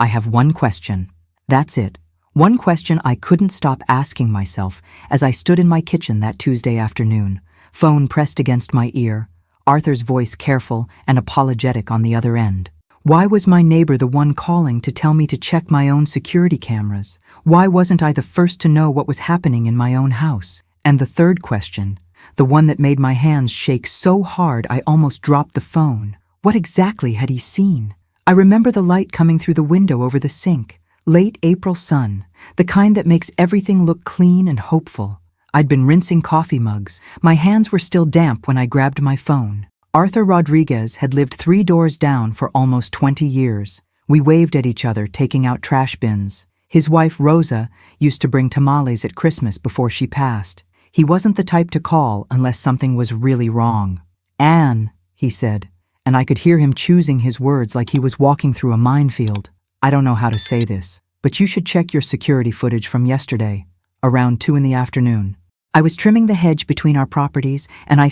I have one question. That's it. One question I couldn't stop asking myself as I stood in my kitchen that Tuesday afternoon, phone pressed against my ear, Arthur's voice careful and apologetic on the other end. Why was my neighbor the one calling to tell me to check my own security cameras? Why wasn't I the first to know what was happening in my own house? And the third question, the one that made my hands shake so hard I almost dropped the phone. What exactly had he seen? I remember the light coming through the window over the sink. Late April sun, the kind that makes everything look clean and hopeful. I'd been rinsing coffee mugs. My hands were still damp when I grabbed my phone. Arthur Rodriguez had lived 3 doors down for almost 20 years. We waved at each other, taking out trash bins. His wife, Rosa, used to bring tamales at Christmas before she passed. He wasn't the type to call unless something was really wrong. "Anne," he said, and I could hear him choosing his words like he was walking through a minefield. "I don't know how to say this, but you should check your security footage from yesterday, around 2 in the afternoon. I was trimming the hedge between our properties, and I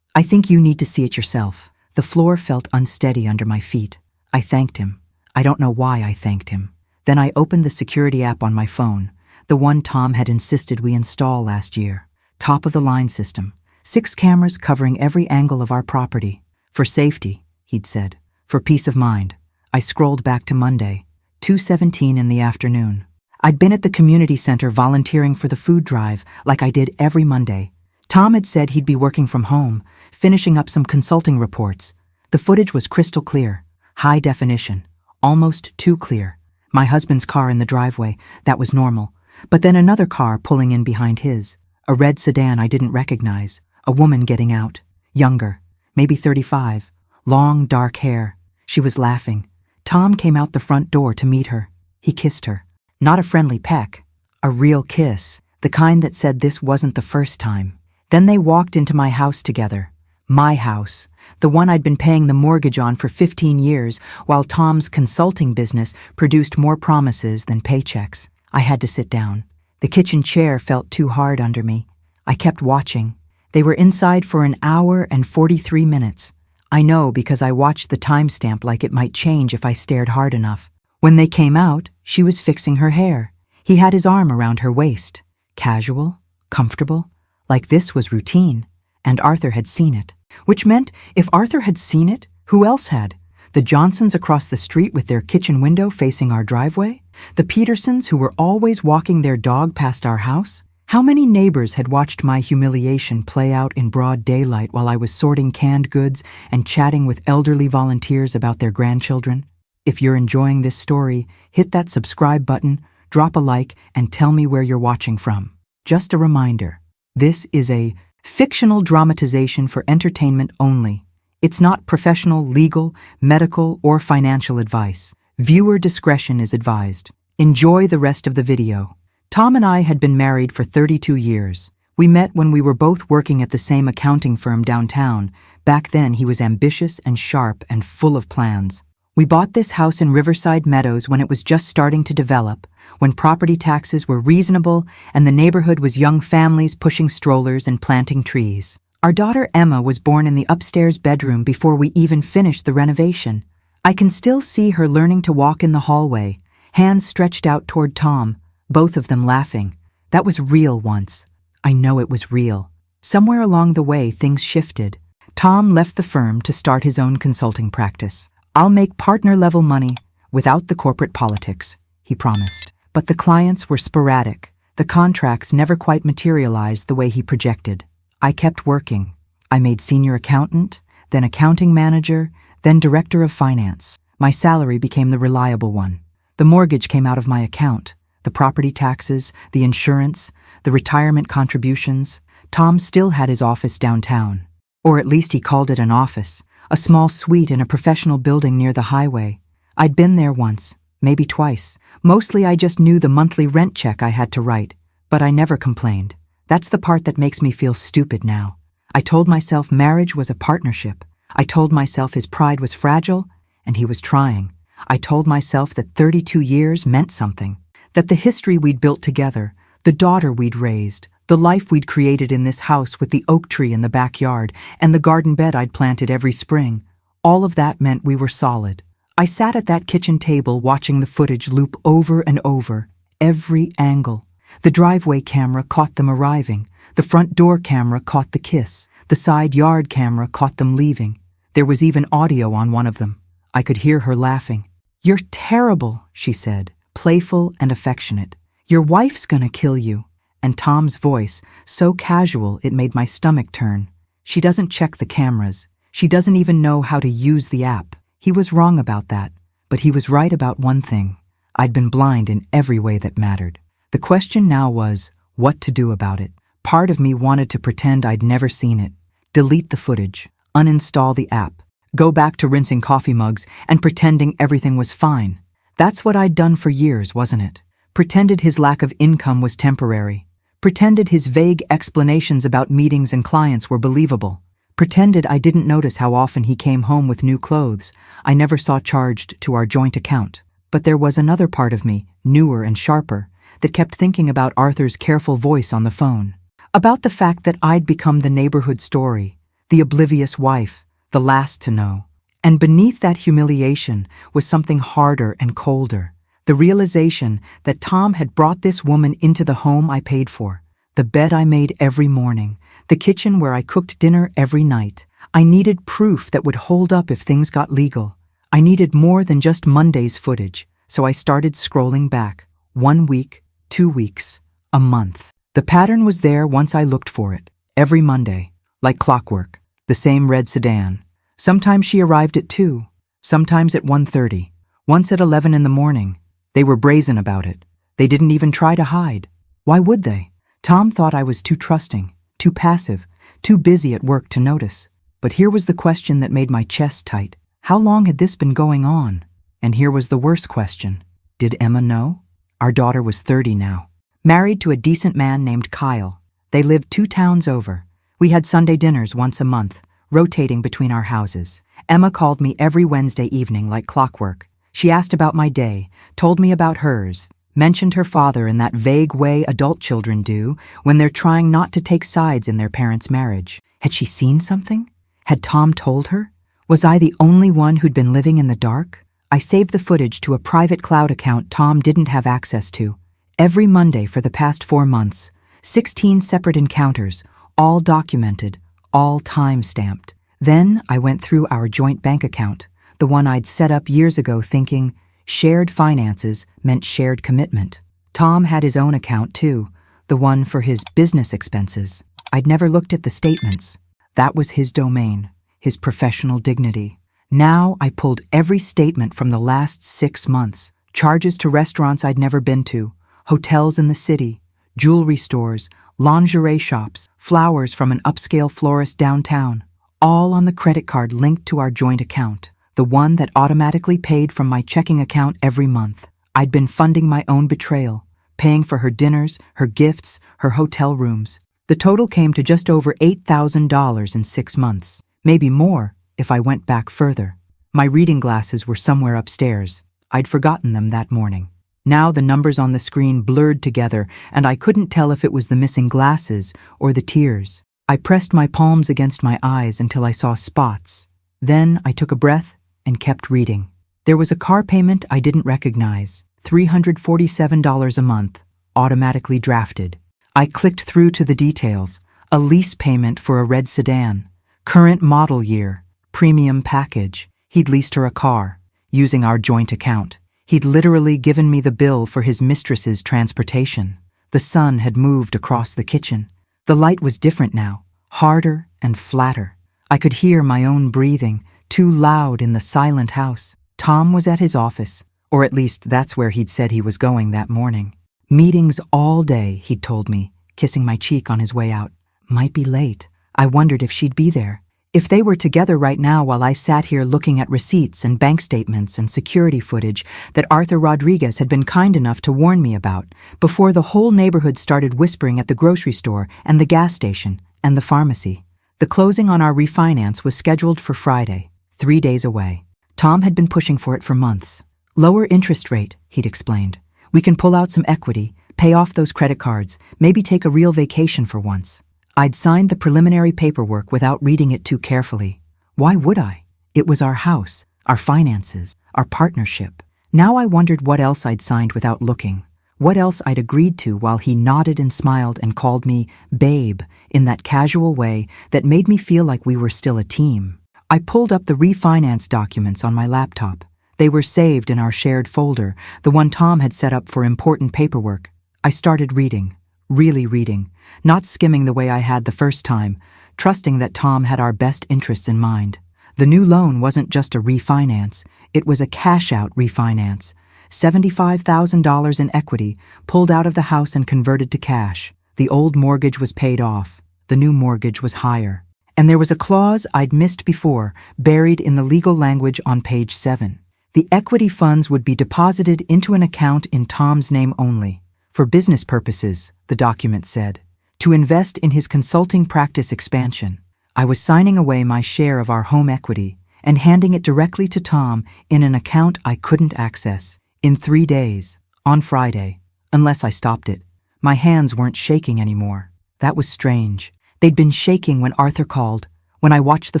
think you need to see it yourself." The floor felt unsteady under my feet. I thanked him. I don't know why I thanked him. Then I opened the security app on my phone, the one Tom had insisted we install last year. Top-of-the-line system. 6 cameras covering every angle of our property. For safety, he'd said. For peace of mind. I scrolled back to Monday, 2:17 in the afternoon. I'd been at the community center volunteering for the food drive like I did every Monday. Tom had said he'd be working from home, finishing up some consulting reports. The footage was crystal clear, high definition, almost too clear. My husband's car in the driveway, that was normal. But then another car pulling in behind his, a red sedan I didn't recognize, a woman getting out, younger, maybe 35, long dark hair. She was laughing. Tom came out the front door to meet her. He kissed her. Not a friendly peck, a real kiss, the kind that said this wasn't the first time. Then they walked into my house together. My house, the one I'd been paying the mortgage on for 15 years, while Tom's consulting business produced more promises than paychecks. I had to sit down. The kitchen chair felt too hard under me. I kept watching. They were inside for an hour and 43 minutes. I know because I watched the timestamp like it might change if I stared hard enough. When they came out, she was fixing her hair. He had his arm around her waist. Casual, comfortable, like this was routine. And Arthur had seen it. Which meant, if Arthur had seen it, who else had? The Johnsons across the street with their kitchen window facing our driveway? The Petersons who were always walking their dog past our house? How many neighbors had watched my humiliation play out in broad daylight while I was sorting canned goods and chatting with elderly volunteers about their grandchildren? If you're enjoying this story, hit that subscribe button, drop a like, and tell me where you're watching from. Just a reminder, this is a fictional dramatization for entertainment only. It's not professional, legal, medical, or financial advice. Viewer discretion is advised. Enjoy the rest of the video. Tom and I had been married for 32 years. We met when we were both working at the same accounting firm downtown. Back then, he was ambitious and sharp and full of plans. We bought this house in Riverside Meadows when it was just starting to develop, when property taxes were reasonable and the neighborhood was young families pushing strollers and planting trees. Our daughter Emma was born in the upstairs bedroom before we even finished the renovation. I can still see her learning to walk in the hallway, hands stretched out toward Tom, both of them laughing. That was real once. I know it was real. Somewhere along the way, things shifted. Tom left the firm to start his own consulting practice. "I'll make partner-level money without the corporate politics," he promised. But the clients were sporadic. The contracts never quite materialized the way he projected. I kept working. I made senior accountant, then accounting manager, then director of finance. My salary became the reliable one. The mortgage came out of my account. The property taxes, the insurance, the retirement contributions. Tom still had his office downtown. Or at least he called it an office, a small suite in a professional building near the highway. I'd been there once, maybe twice. Mostly I just knew the monthly rent check I had to write, but I never complained. That's the part that makes me feel stupid now. I told myself marriage was a partnership. I told myself his pride was fragile, and he was trying. I told myself that 32 years meant something, that the history we'd built together, the daughter we'd raised, the life we'd created in this house with the oak tree in the backyard and the garden bed I'd planted every spring, all of that meant we were solid, I sat at that kitchen table watching the footage loop over and over, every angle. The driveway camera caught them arriving. The front door camera caught the kiss. The side yard camera caught them leaving. There was even audio on one of them. I could hear her laughing. "You're terrible," she said, playful and affectionate. "Your wife's gonna kill you." And Tom's voice, so casual it made my stomach turn. "She doesn't check the cameras. She doesn't even know how to use the app." He was wrong about that, but he was right about one thing. I'd been blind in every way that mattered. The question now was, what to do about it? Part of me wanted to pretend I'd never seen it, delete the footage, uninstall the app, go back to rinsing coffee mugs and pretending everything was fine. That's what I'd done for years, wasn't it? Pretended his lack of income was temporary. Pretended his vague explanations about meetings and clients were believable. Pretended I didn't notice how often he came home with new clothes I never saw charged to our joint account. But there was another part of me, newer and sharper, that kept thinking about Arthur's careful voice on the phone. About the fact that I'd become the neighborhood story, the oblivious wife, the last to know. And beneath that humiliation was something harder and colder. The realization that Tom had brought this woman into the home I paid for, the bed I made every morning, the kitchen where I cooked dinner every night. I needed proof that would hold up if things got legal. I needed more than just Monday's footage, so I started scrolling back. 1 week, 2 weeks, a month. The pattern was there once I looked for it. Every Monday, like clockwork, the same red sedan. Sometimes she arrived at 2, sometimes at 1:30, once at 11 in the morning. They were brazen about it. They didn't even try to hide. Why would they? Tom thought I was too trusting, too passive, too busy at work to notice. But here was the question that made my chest tight. How long had this been going on? And here was the worst question. Did Emma know? Our daughter was 30 now. Married to a decent man named Kyle. They lived 2 towns over. We had Sunday dinners once a month, rotating between our houses. Emma called me every Wednesday evening like clockwork. She asked about my day, told me about hers, mentioned her father in that vague way adult children do when they're trying not to take sides in their parents' marriage. Had she seen something? Had Tom told her? Was I the only one who'd been living in the dark? I saved the footage to a private cloud account Tom didn't have access to. Every Monday for the past 4 months, 16 separate encounters, all documented, all time-stamped. Then I went through our joint bank account, the one I'd set up years ago thinking shared finances meant shared commitment. Tom had his own account too, the one for his business expenses. I'd never looked at the statements. That was his domain, his professional dignity. Now I pulled every statement from the last 6 months. Charges to restaurants I'd never been to, hotels in the city, jewelry stores, lingerie shops, flowers from an upscale florist downtown, all on the credit card linked to our joint account, the one that automatically paid from my checking account every month. I'd been funding my own betrayal, paying for her dinners, her gifts, her hotel rooms. The total came to just over $8,000 in 6 months, maybe more if I went back further. My reading glasses were somewhere upstairs. I'd forgotten them that morning. Now the numbers on the screen blurred together, and I couldn't tell if it was the missing glasses or the tears. I pressed my palms against my eyes until I saw spots. Then I took a breath and kept reading. There was a car payment I didn't recognize, $347 a month, automatically drafted. I clicked through to the details. A lease payment for a red sedan, current model year, premium package. He'd leased her a car, using our joint account. He'd literally given me the bill for his mistress's transportation. The sun had moved across the kitchen. The light was different now, harder and flatter. I could hear my own breathing, too loud in the silent house. Tom was at his office, or at least that's where he'd said he was going that morning. Meetings all day, he'd told me, kissing my cheek on his way out. Might be late. I wondered if she'd be there. If they were together right now while I sat here looking at receipts and bank statements and security footage that Arthur Rodriguez had been kind enough to warn me about before the whole neighborhood started whispering at the grocery store and the gas station and the pharmacy. The closing on our refinance was scheduled for Friday, 3 days away. Tom had been pushing for it for months. Lower interest rate, he'd explained. We can pull out some equity, pay off those credit cards, maybe take a real vacation for once. I'd signed the preliminary paperwork without reading it too carefully. Why would I? It was our house, our finances, our partnership. Now I wondered what else I'd signed without looking, what else I'd agreed to while he nodded and smiled and called me babe in that casual way that made me feel like we were still a team. I pulled up the refinance documents on my laptop. They were saved in our shared folder, the one Tom had set up for important paperwork. I started reading, really reading, not skimming the way I had the first time, trusting that Tom had our best interests in mind. The new loan wasn't just a refinance, it was a cash-out refinance. $75,000 in equity, pulled out of the house and converted to cash. The old mortgage was paid off. The new mortgage was higher. And there was a clause I'd missed before, buried in the legal language on page 7. The equity funds would be deposited into an account in Tom's name only. For business purposes, the document said. To invest in his consulting practice expansion. I was signing away my share of our home equity and handing it directly to Tom in an account I couldn't access. In 3 days, on Friday, unless I stopped it. My hands weren't shaking anymore. That was strange. They'd been shaking when Arthur called, when I watched the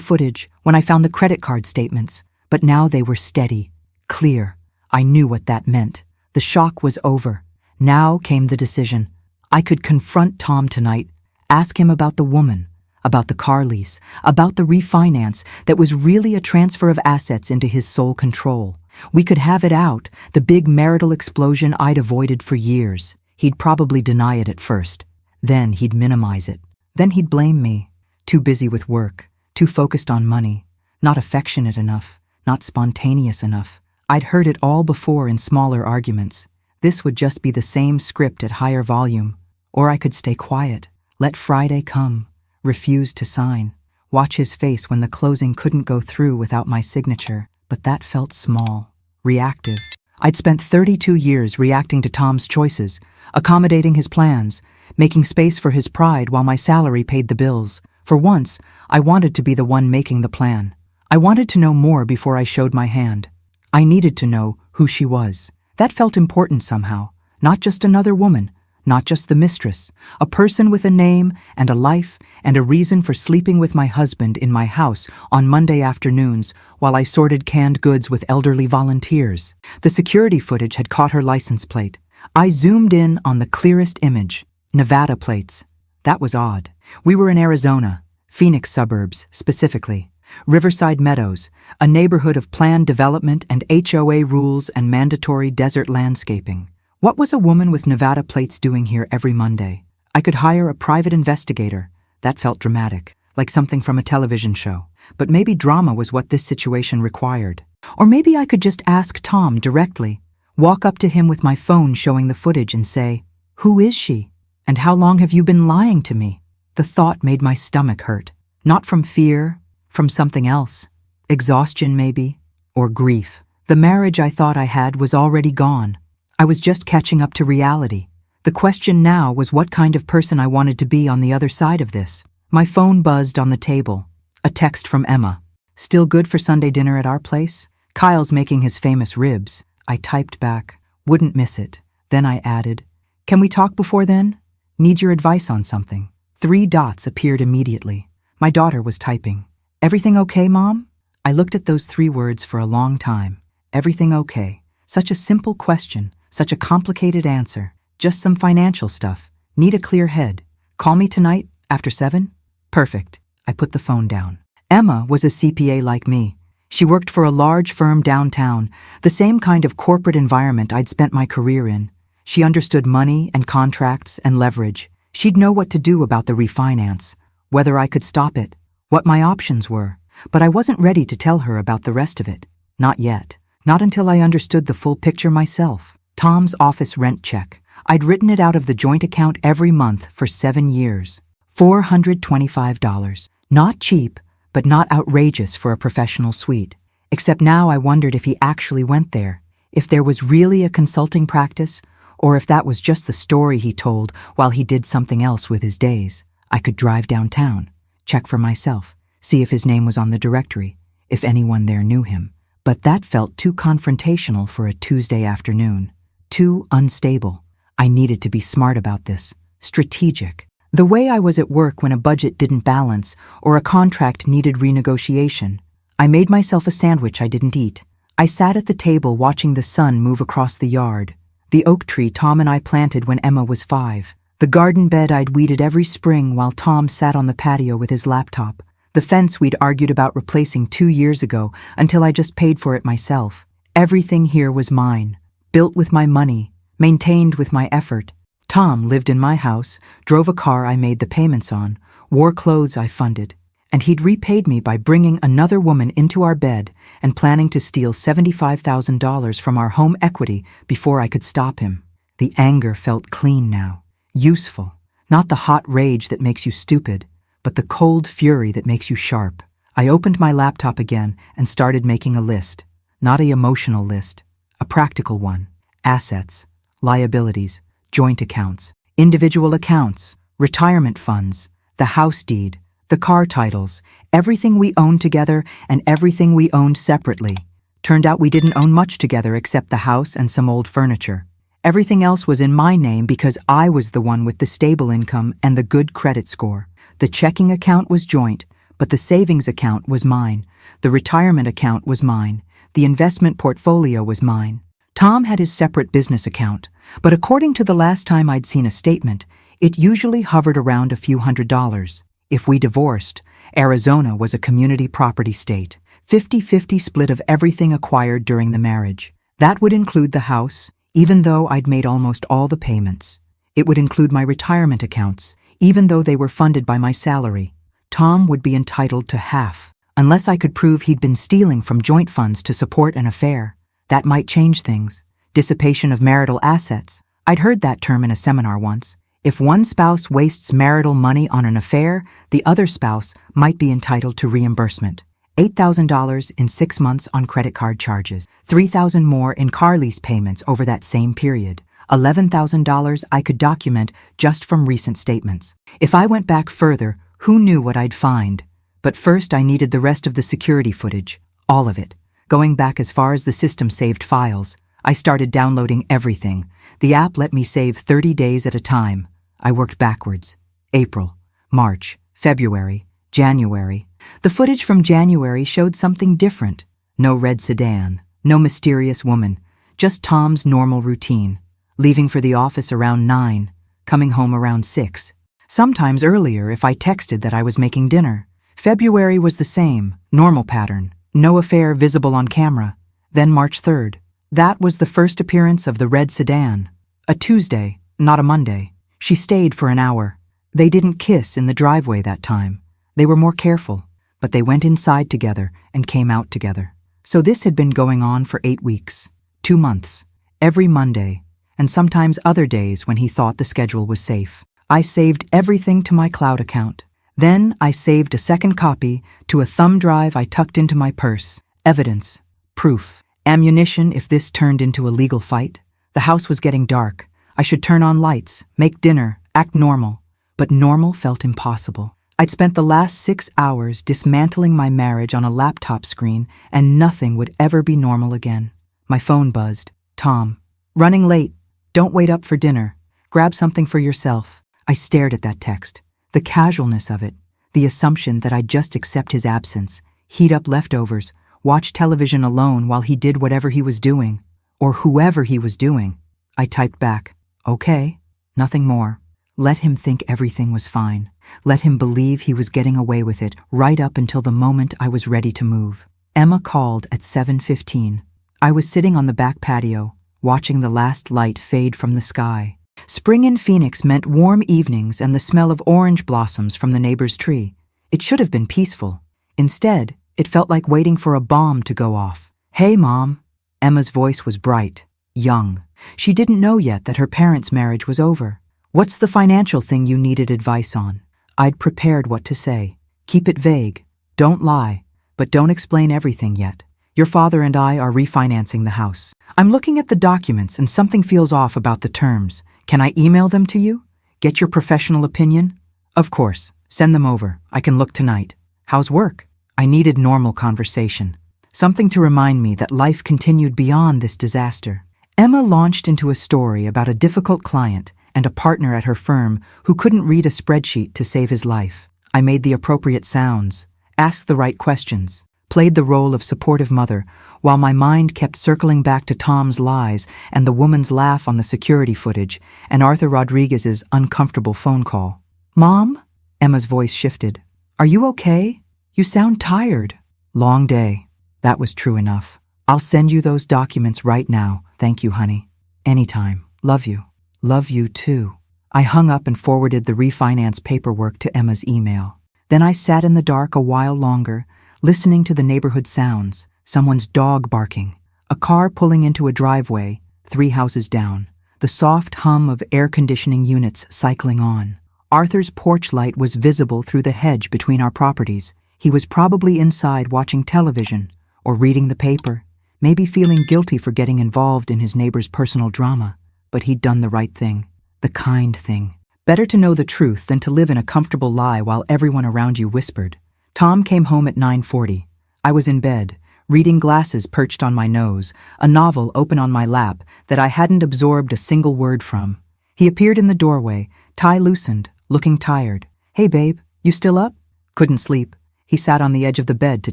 footage, when I found the credit card statements. But now they were steady, clear. I knew what that meant. The shock was over. Now came the decision. I could confront Tom tonight, ask him about the woman, about the car lease, about the refinance that was really a transfer of assets into his sole control. We could have it out, the big marital explosion I'd avoided for years. He'd probably deny it at first. Then he'd minimize it. Then he'd blame me. Too busy with work, too focused on money, not affectionate enough, not spontaneous enough. I'd heard it all before in smaller arguments. This would just be the same script at higher volume. Or I could stay quiet, let Friday come, refuse to sign, watch his face when the closing couldn't go through without my signature. But that felt small, reactive. I'd spent 32 years reacting to Tom's choices, accommodating his plans, making space for his pride while my salary paid the bills. For once, I wanted to be the one making the plan. I wanted to know more before I showed my hand. I needed to know who she was. That felt important somehow. Not just another woman, not just the mistress, a person with a name and a life and a reason for sleeping with my husband in my house on Monday afternoons while I sorted canned goods with elderly volunteers. The security footage had caught her license plate. I zoomed in on the clearest image, Nevada plates. That was odd. We were in Arizona, Phoenix suburbs specifically, Riverside Meadows, a neighborhood of planned development and HOA rules and mandatory desert landscaping. What was a woman with Nevada plates doing here every Monday? I could hire a private investigator. That felt dramatic, like something from a television show. But maybe drama was what this situation required. Or maybe I could just ask Tom directly, walk up to him with my phone showing the footage and say, "Who is she? And how long have you been lying to me?" The thought made my stomach hurt. Not from fear, from something else. Exhaustion maybe, or grief. The marriage I thought I had was already gone. I was just catching up to reality. The question now was what kind of person I wanted to be on the other side of this. My phone buzzed on the table. A text from Emma. "Still good for Sunday dinner at our place? Kyle's making his famous ribs." I typed back, "Wouldn't miss it." Then I added, "Can we talk before then? Need your advice on something." 3 dots appeared immediately. My daughter was typing. "Everything okay, Mom?" I looked at those 3 words for a long time. Everything okay. Such a simple question, such a complicated answer. Just some financial stuff. Need a clear head. Call me tonight, after 7? Perfect. I put the phone down. Emma was a CPA like me. She worked for a large firm downtown, the same kind of corporate environment I'd spent my career in. She understood money and contracts and leverage. She'd know what to do about the refinance, whether I could stop it, what my options were. But I wasn't ready to tell her about the rest of it. Not yet. Not until I understood the full picture myself. Tom's office rent check. I'd written it out of the joint account every month for 7 years. $425. Not cheap, but not outrageous for a professional suite. Except now I wondered if he actually went there, if there was really a consulting practice, or if that was just the story he told while he did something else with his days. I could drive downtown, check for myself, see if his name was on the directory, if anyone there knew him. But that felt too confrontational for a Tuesday afternoon. Too unstable. I needed to be smart about this. Strategic. The way I was at work when a budget didn't balance or a contract needed renegotiation. I made myself a sandwich I didn't eat. I sat at the table watching the sun move across the yard. The oak tree Tom and I planted when Emma was 5. The garden bed I'd weeded every spring while Tom sat on the patio with his laptop. The fence we'd argued about replacing 2 years ago until I just paid for it myself. Everything here was mine, built with my money, maintained with my effort. Tom lived in my house, drove a car I made the payments on, wore clothes I funded, and he'd repaid me by bringing another woman into our bed and planning to steal $75,000 from our home equity before I could stop him. The anger felt clean now, useful, not the hot rage that makes you stupid, but the cold fury that makes you sharp. I opened my laptop again and started making a list, not an emotional list, a practical one. Assets, liabilities, joint accounts, individual accounts, retirement funds, the house deed, the car titles, everything we owned together and everything we owned separately. Turned out we didn't own much together except the house and some old furniture. Everything else was in my name because I was the one with the stable income and the good credit score. The checking account was joint, but the savings account was mine. The retirement account was mine. The investment portfolio was mine. Tom had his separate business account, but according to the last time I'd seen a statement, it usually hovered around a few $100s. If we divorced, Arizona was a community property state, 50-50 split of everything acquired during the marriage. That would include the house, even though I'd made almost all the payments. It would include my retirement accounts, even though they were funded by my salary. Tom would be entitled to half, unless I could prove he'd been stealing from joint funds to support an affair. That might change things. Dissipation of marital assets. I'd heard that term in a seminar once. If one spouse wastes marital money on an affair, the other spouse might be entitled to reimbursement. $8,000 in 6 months on credit card charges, $3,000 more in car lease payments over that same period, $11,000 I could document just from recent statements. If I went back further, who knew what I'd find? But first I needed the rest of the security footage, all of it. Going back as far as the system saved files, I started downloading everything. The app let me save 30 days at a time. I worked backwards. April, March, February, January. The footage from January showed something different. No red sedan, no mysterious woman, just Tom's normal routine. Leaving for the office around 9, coming home around 6. Sometimes earlier if I texted that I was making dinner. February was the same, normal pattern. No affair visible on camera. Then March 3rd. That was the first appearance of the red sedan. A Tuesday, not a Monday. She stayed for an hour. They didn't kiss in the driveway that time. They were more careful, but they went inside together and came out together. So this had been going on for 8 weeks, 2 months, every Monday, and sometimes other days when he thought the schedule was safe. I saved everything to my cloud account. Then I saved a second copy to a thumb drive I tucked into my purse. Evidence, proof, ammunition if this turned into a legal fight. The house was getting dark. I should turn on lights, make dinner, act normal. But normal felt impossible. I'd spent the last 6 hours dismantling my marriage on a laptop screen, and nothing would ever be normal again. My phone buzzed. Tom. Running late. Don't wait up for dinner. Grab something for yourself. I stared at that text. The casualness of it, the assumption that I'd just accept his absence, heat up leftovers, watch television alone while he did whatever he was doing, or whoever he was doing. I typed back, okay, nothing more. Let him think everything was fine. Let him believe he was getting away with it right up until the moment I was ready to move. Emma called at 7:15. I was sitting on the back patio, watching the last light fade from the sky. Spring in Phoenix meant warm evenings and the smell of orange blossoms from the neighbor's tree. It should have been peaceful. Instead, it felt like waiting for a bomb to go off. Hey, Mom. Emma's voice was bright, young. She didn't know yet that her parents' marriage was over. What's the financial thing you needed advice on? I'd prepared what to say. Keep it vague. Don't lie, but don't explain everything yet. Your father and I are refinancing the house. I'm looking at the documents and something feels off about the terms. Can I email them to you? Get your professional opinion? Of course. Send them over. I can look tonight. How's work? I needed normal conversation. Something to remind me that life continued beyond this disaster. Emma launched into a story about a difficult client and a partner at her firm who couldn't read a spreadsheet to save his life. I made the appropriate sounds, asked the right questions, played the role of supportive mother, while my mind kept circling back to Tom's lies and the woman's laugh on the security footage and Arthur Rodriguez's uncomfortable phone call. "Mom?" Emma's voice shifted. "Are you okay? You sound tired." "Long day." That was true enough. "I'll send you those documents right now. Thank you, honey." "Anytime. Love you." "Love you too." I hung up and forwarded the refinance paperwork to Emma's email. Then I sat in the dark a while longer, listening to the neighborhood sounds, someone's dog barking, a car pulling into a driveway, 3 houses down, the soft hum of air conditioning units cycling on. Arthur's porch light was visible through the hedge between our properties. He was probably inside watching television or reading the paper, maybe feeling guilty for getting involved in his neighbor's personal drama. But he'd done the right thing, the kind thing. Better to know the truth than to live in a comfortable lie while everyone around you whispered. Tom came home at 9:40. I was in bed, reading glasses perched on my nose, a novel open on my lap that I hadn't absorbed a single word from. He appeared in the doorway, tie loosened, looking tired. "Hey babe, you still up?" "Couldn't sleep." He sat on the edge of the bed to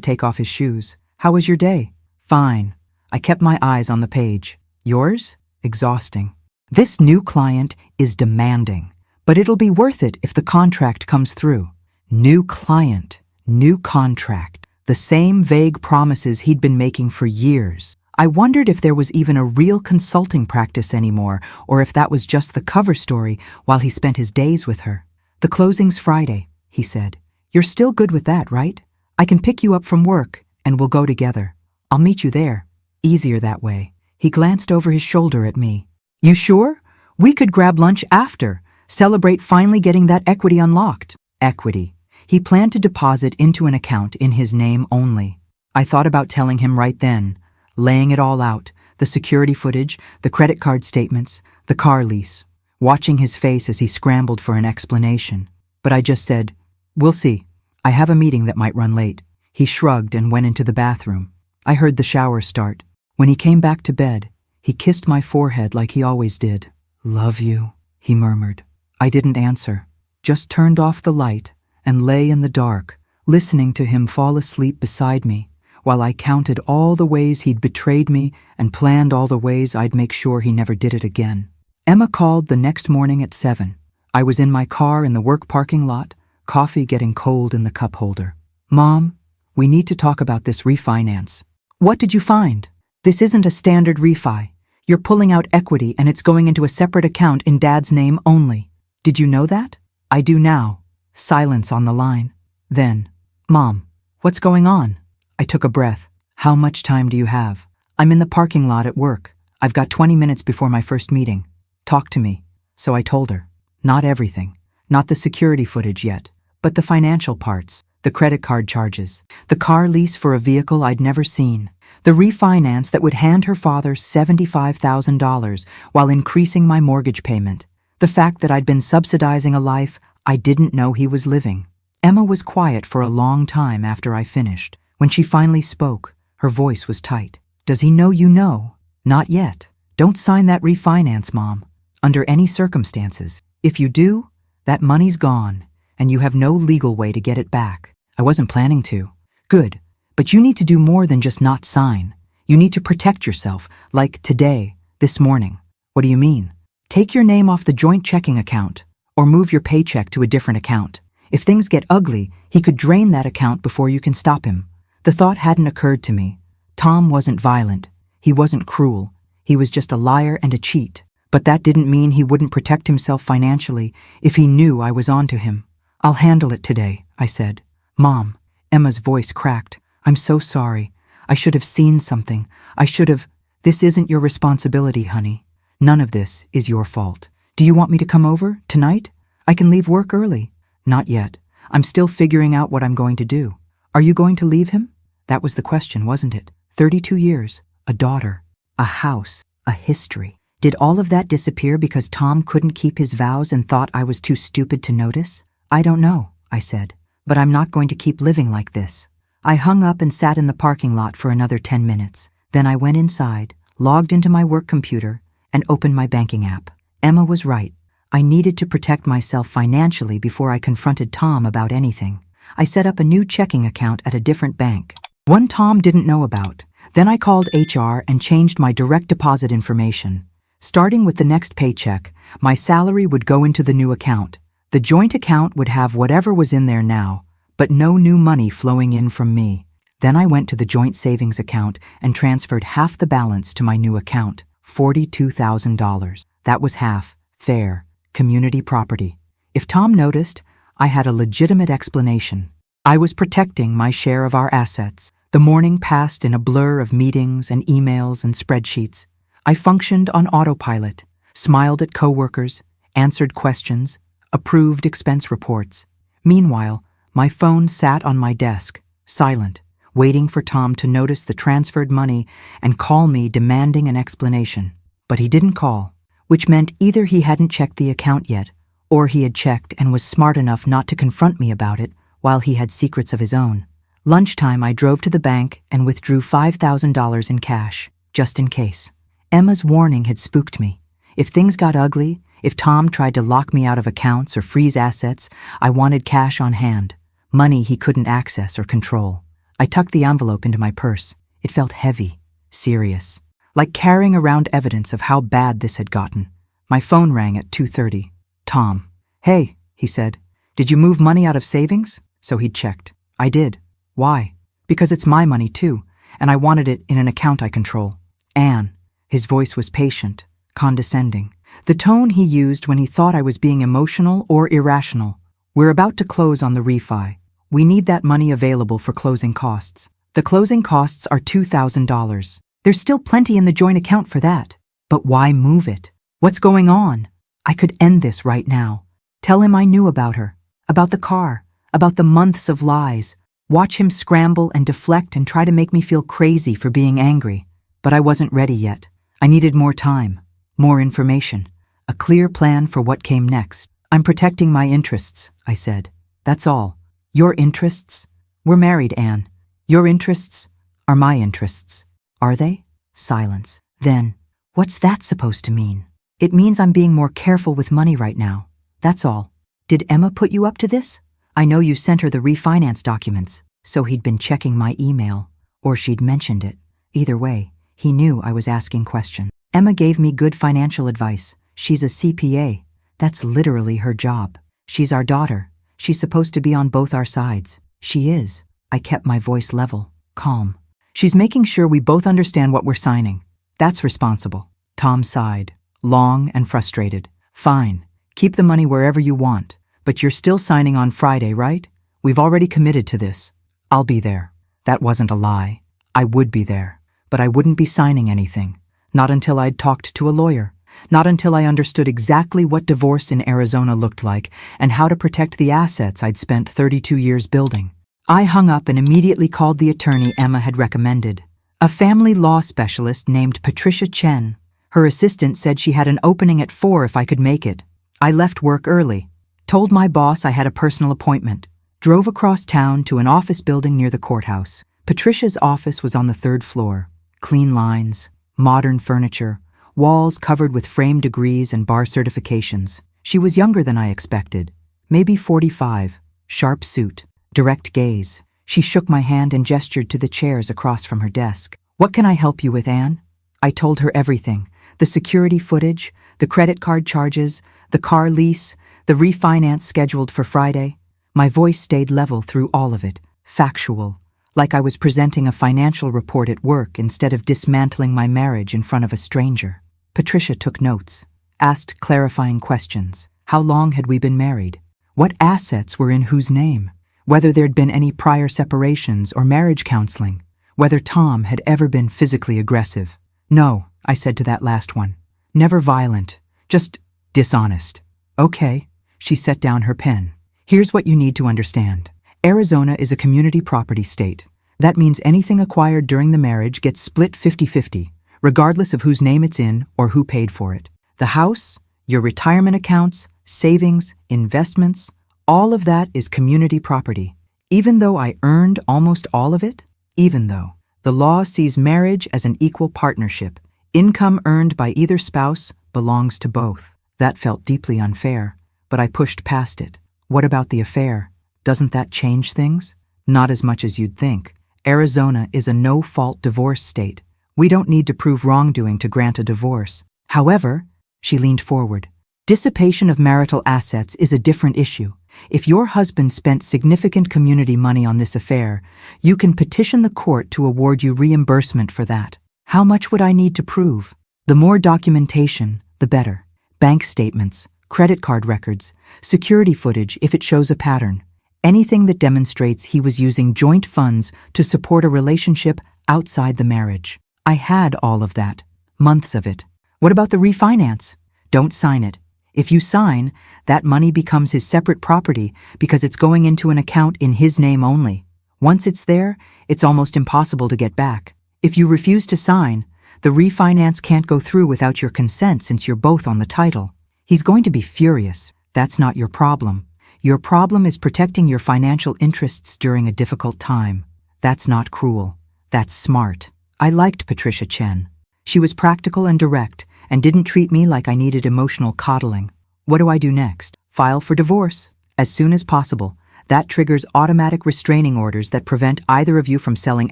take off his shoes. "How was your day?" "Fine." I kept my eyes on the page. "Yours?" "Exhausting." "This new client is demanding, but it'll be worth it if the contract comes through." New client, new contract, the same vague promises he'd been making for years. I wondered if there was even a real consulting practice anymore, or if that was just the cover story while he spent his days with her. "The closing's Friday," he said. "You're still good with that, right? I can pick you up from work, and we'll go together. I'll meet you there. Easier that way." He glanced over his shoulder at me. "You sure? We could grab lunch after, celebrate finally getting that equity unlocked." Equity. He planned to deposit into an account in his name only. I thought about telling him right then, laying it all out, the security footage, the credit card statements, the car lease, watching his face as he scrambled for an explanation. But I just said, "We'll see. I have a meeting that might run late." He shrugged and went into the bathroom. I heard the shower start. When he came back to bed, he kissed my forehead like he always did. "Love you," he murmured. I didn't answer, just turned off the light and lay in the dark, listening to him fall asleep beside me, while I counted all the ways he'd betrayed me and planned all the ways I'd make sure he never did it again. Emma called the next morning at 7. I was in my car in the work parking lot, coffee getting cold in the cup holder. "Mom, we need to talk about this refinance." "What did you find?" "This isn't a standard refi. You're pulling out equity and it's going into a separate account in Dad's name only. Did you know that?" "I do now." Silence on the line. Then, "Mom, what's going on?" I took a breath. "How much time do you have?" "I'm in the parking lot at work. I've got 20 minutes before my first meeting. Talk to me." So I told her. Not everything. Not the security footage yet, but the financial parts, the credit card charges, the car lease for a vehicle I'd never seen, the refinance that would hand her father $75,000 while increasing my mortgage payment, the fact that I'd been subsidizing a life I didn't know he was living. Emma was quiet for a long time after I finished. When she finally spoke, her voice was tight. "Does he know you know?" "Not yet. Don't sign that refinance, Mom. Under any circumstances. If you do, that money's gone, and you have no legal way to get it back." "I wasn't planning to." "Good. But you need to do more than just not sign. You need to protect yourself, like today, this morning." "What do you mean?" "Take your name off the joint checking account, or move your paycheck to a different account. If things get ugly, he could drain that account before you can stop him." The thought hadn't occurred to me. Tom wasn't violent. He wasn't cruel. He was just a liar and a cheat. But that didn't mean he wouldn't protect himself financially if he knew I was onto him. "I'll handle it today," I said. "Mom," Emma's voice cracked. "I'm so sorry. I should have seen something. I should have—" "This isn't your responsibility, honey. None of this is your fault. Do you want me to come over tonight? I can leave work early." "Not yet. I'm still figuring out what I'm going to do." "Are you going to leave him?" That was the question, wasn't it? 32 years, a daughter, a house, a history. Did all of that disappear because Tom couldn't keep his vows and thought I was too stupid to notice? "I don't know," I said, "but I'm not going to keep living like this." I hung up and sat in the parking lot for another 10 minutes. Then I went inside, logged into my work computer, and opened my banking app. Emma was right. I needed to protect myself financially before I confronted Tom about anything. I set up a new checking account at a different bank. One Tom didn't know about. Then I called HR and changed my direct deposit information. Starting with the next paycheck, my salary would go into the new account. The joint account would have whatever was in there now, but no new money flowing in from me. Then I went to the joint savings account and transferred half the balance to my new account, $42,000. That was half, fair, community property. If Tom noticed, I had a legitimate explanation. I was protecting my share of our assets. The morning passed in a blur of meetings and emails and spreadsheets. I functioned on autopilot, smiled at coworkers, answered questions, approved expense reports. Meanwhile, my phone sat on my desk, silent, waiting for Tom to notice the transferred money and call me demanding an explanation. But he didn't call, which meant either he hadn't checked the account yet, or he had checked and was smart enough not to confront me about it while he had secrets of his own. Lunchtime, I drove to the bank and withdrew $5,000 in cash, just in case. Emma's warning had spooked me. If things got ugly, if Tom tried to lock me out of accounts or freeze assets, I wanted cash on hand, money he couldn't access or control. I tucked the envelope into my purse. It felt heavy, serious, like carrying around evidence of how bad this had gotten. My phone rang at 2:30. Tom. "Hey," he said, "did you move money out of savings?" So he'd checked. I did. Why? Because it's my money too, and I wanted it in an account I control. Anne. His voice was patient, condescending. The tone he used when he thought I was being emotional or irrational. "We're about to close on the refi. We need that money available for closing costs. The closing costs are $2,000. There's still plenty in the joint account for that. But why move it? What's going on? I could end this right now. Tell him I knew about her, about the car, about the months of lies. Watch him scramble and deflect and try to make me feel crazy for being angry. But I wasn't ready yet. I needed more time, more information, a clear plan for what came next. "I'm protecting my interests," I said. "That's all. Your interests? We're married, Anne. Your interests are my interests." "Are they?" Silence. Then, "What's that supposed to mean?" "It means I'm being more careful with money right now. That's all." "Did Emma put you up to this?" "I know you sent her the refinance documents." So he'd been checking my email, or she'd mentioned it. Either way, he knew I was asking questions. "Emma gave me good financial advice. She's a CPA. That's literally her job. She's our daughter. She's supposed to be on both our sides." "She is." I kept my voice level, calm. "She's making sure we both understand what we're signing. That's responsible." Tom sighed, long and frustrated. "Fine. Keep the money wherever you want. But you're still signing on Friday, right? We've already committed to this. I'll be there." That wasn't a lie. I would be there. But I wouldn't be signing anything. Not until I'd talked to a lawyer. Not until I understood exactly what divorce in Arizona looked like and how to protect the assets I'd spent 32 years building. I hung up and immediately called the attorney Emma had recommended. A family law specialist named Patricia Chen. Her assistant said she had an opening at 4 if I could make it. I left work early. Told my boss I had a personal appointment. Drove across town to an office building near the courthouse. Patricia's office was on the 3rd floor. Clean lines, modern furniture, walls covered with framed degrees and bar certifications. She was younger than I expected, maybe 45, sharp suit, direct gaze. She shook my hand and gestured to the chairs across from her desk. "What can I help you with, Anne?" I told her everything, the security footage, the credit card charges, the car lease, the refinance scheduled for Friday. My voice stayed level through all of it, factual, like I was presenting a financial report at work instead of dismantling my marriage in front of a stranger. Patricia took notes, asked clarifying questions. How long had we been married? What assets were in whose name? Whether there'd been any prior separations or marriage counseling? Whether Tom had ever been physically aggressive? "No," I said to that last one. "Never violent, just dishonest." "Okay." She set down her pen. "Here's what you need to understand. Arizona is a community property state. That means anything acquired during the marriage gets split 50-50, regardless of whose name it's in or who paid for it. The house, your retirement accounts, savings, investments, all of that is community property. Even though I earned almost all of it, even though the law sees marriage as an equal partnership, income earned by either spouse belongs to both." That felt deeply unfair, but I pushed past it. "What about the affair? Doesn't that change things?" "Not as much as you'd think. Arizona is a no-fault divorce state. We don't need to prove wrongdoing to grant a divorce. However, she leaned forward, dissipation of marital assets is a different issue. If your husband spent significant community money on this affair, you can petition the court to award you reimbursement for that. How much would I need to prove? The more documentation, the better. Bank statements, credit card records, security footage if it shows a pattern. Anything that demonstrates he was using joint funds to support a relationship outside the marriage. I had all of that. Months of it. What about the refinance? Don't sign it. If you sign, that money becomes his separate property because it's going into an account in his name only. Once it's there, it's almost impossible to get back. If you refuse to sign, the refinance can't go through without your consent since you're both on the title. He's going to be furious. That's not your problem. Your problem is protecting your financial interests during a difficult time. That's not cruel. That's smart. I liked Patricia Chen. She was practical and direct and didn't treat me like I needed emotional coddling. What do I do next? File for divorce. As soon as possible. That triggers automatic restraining orders that prevent either of you from selling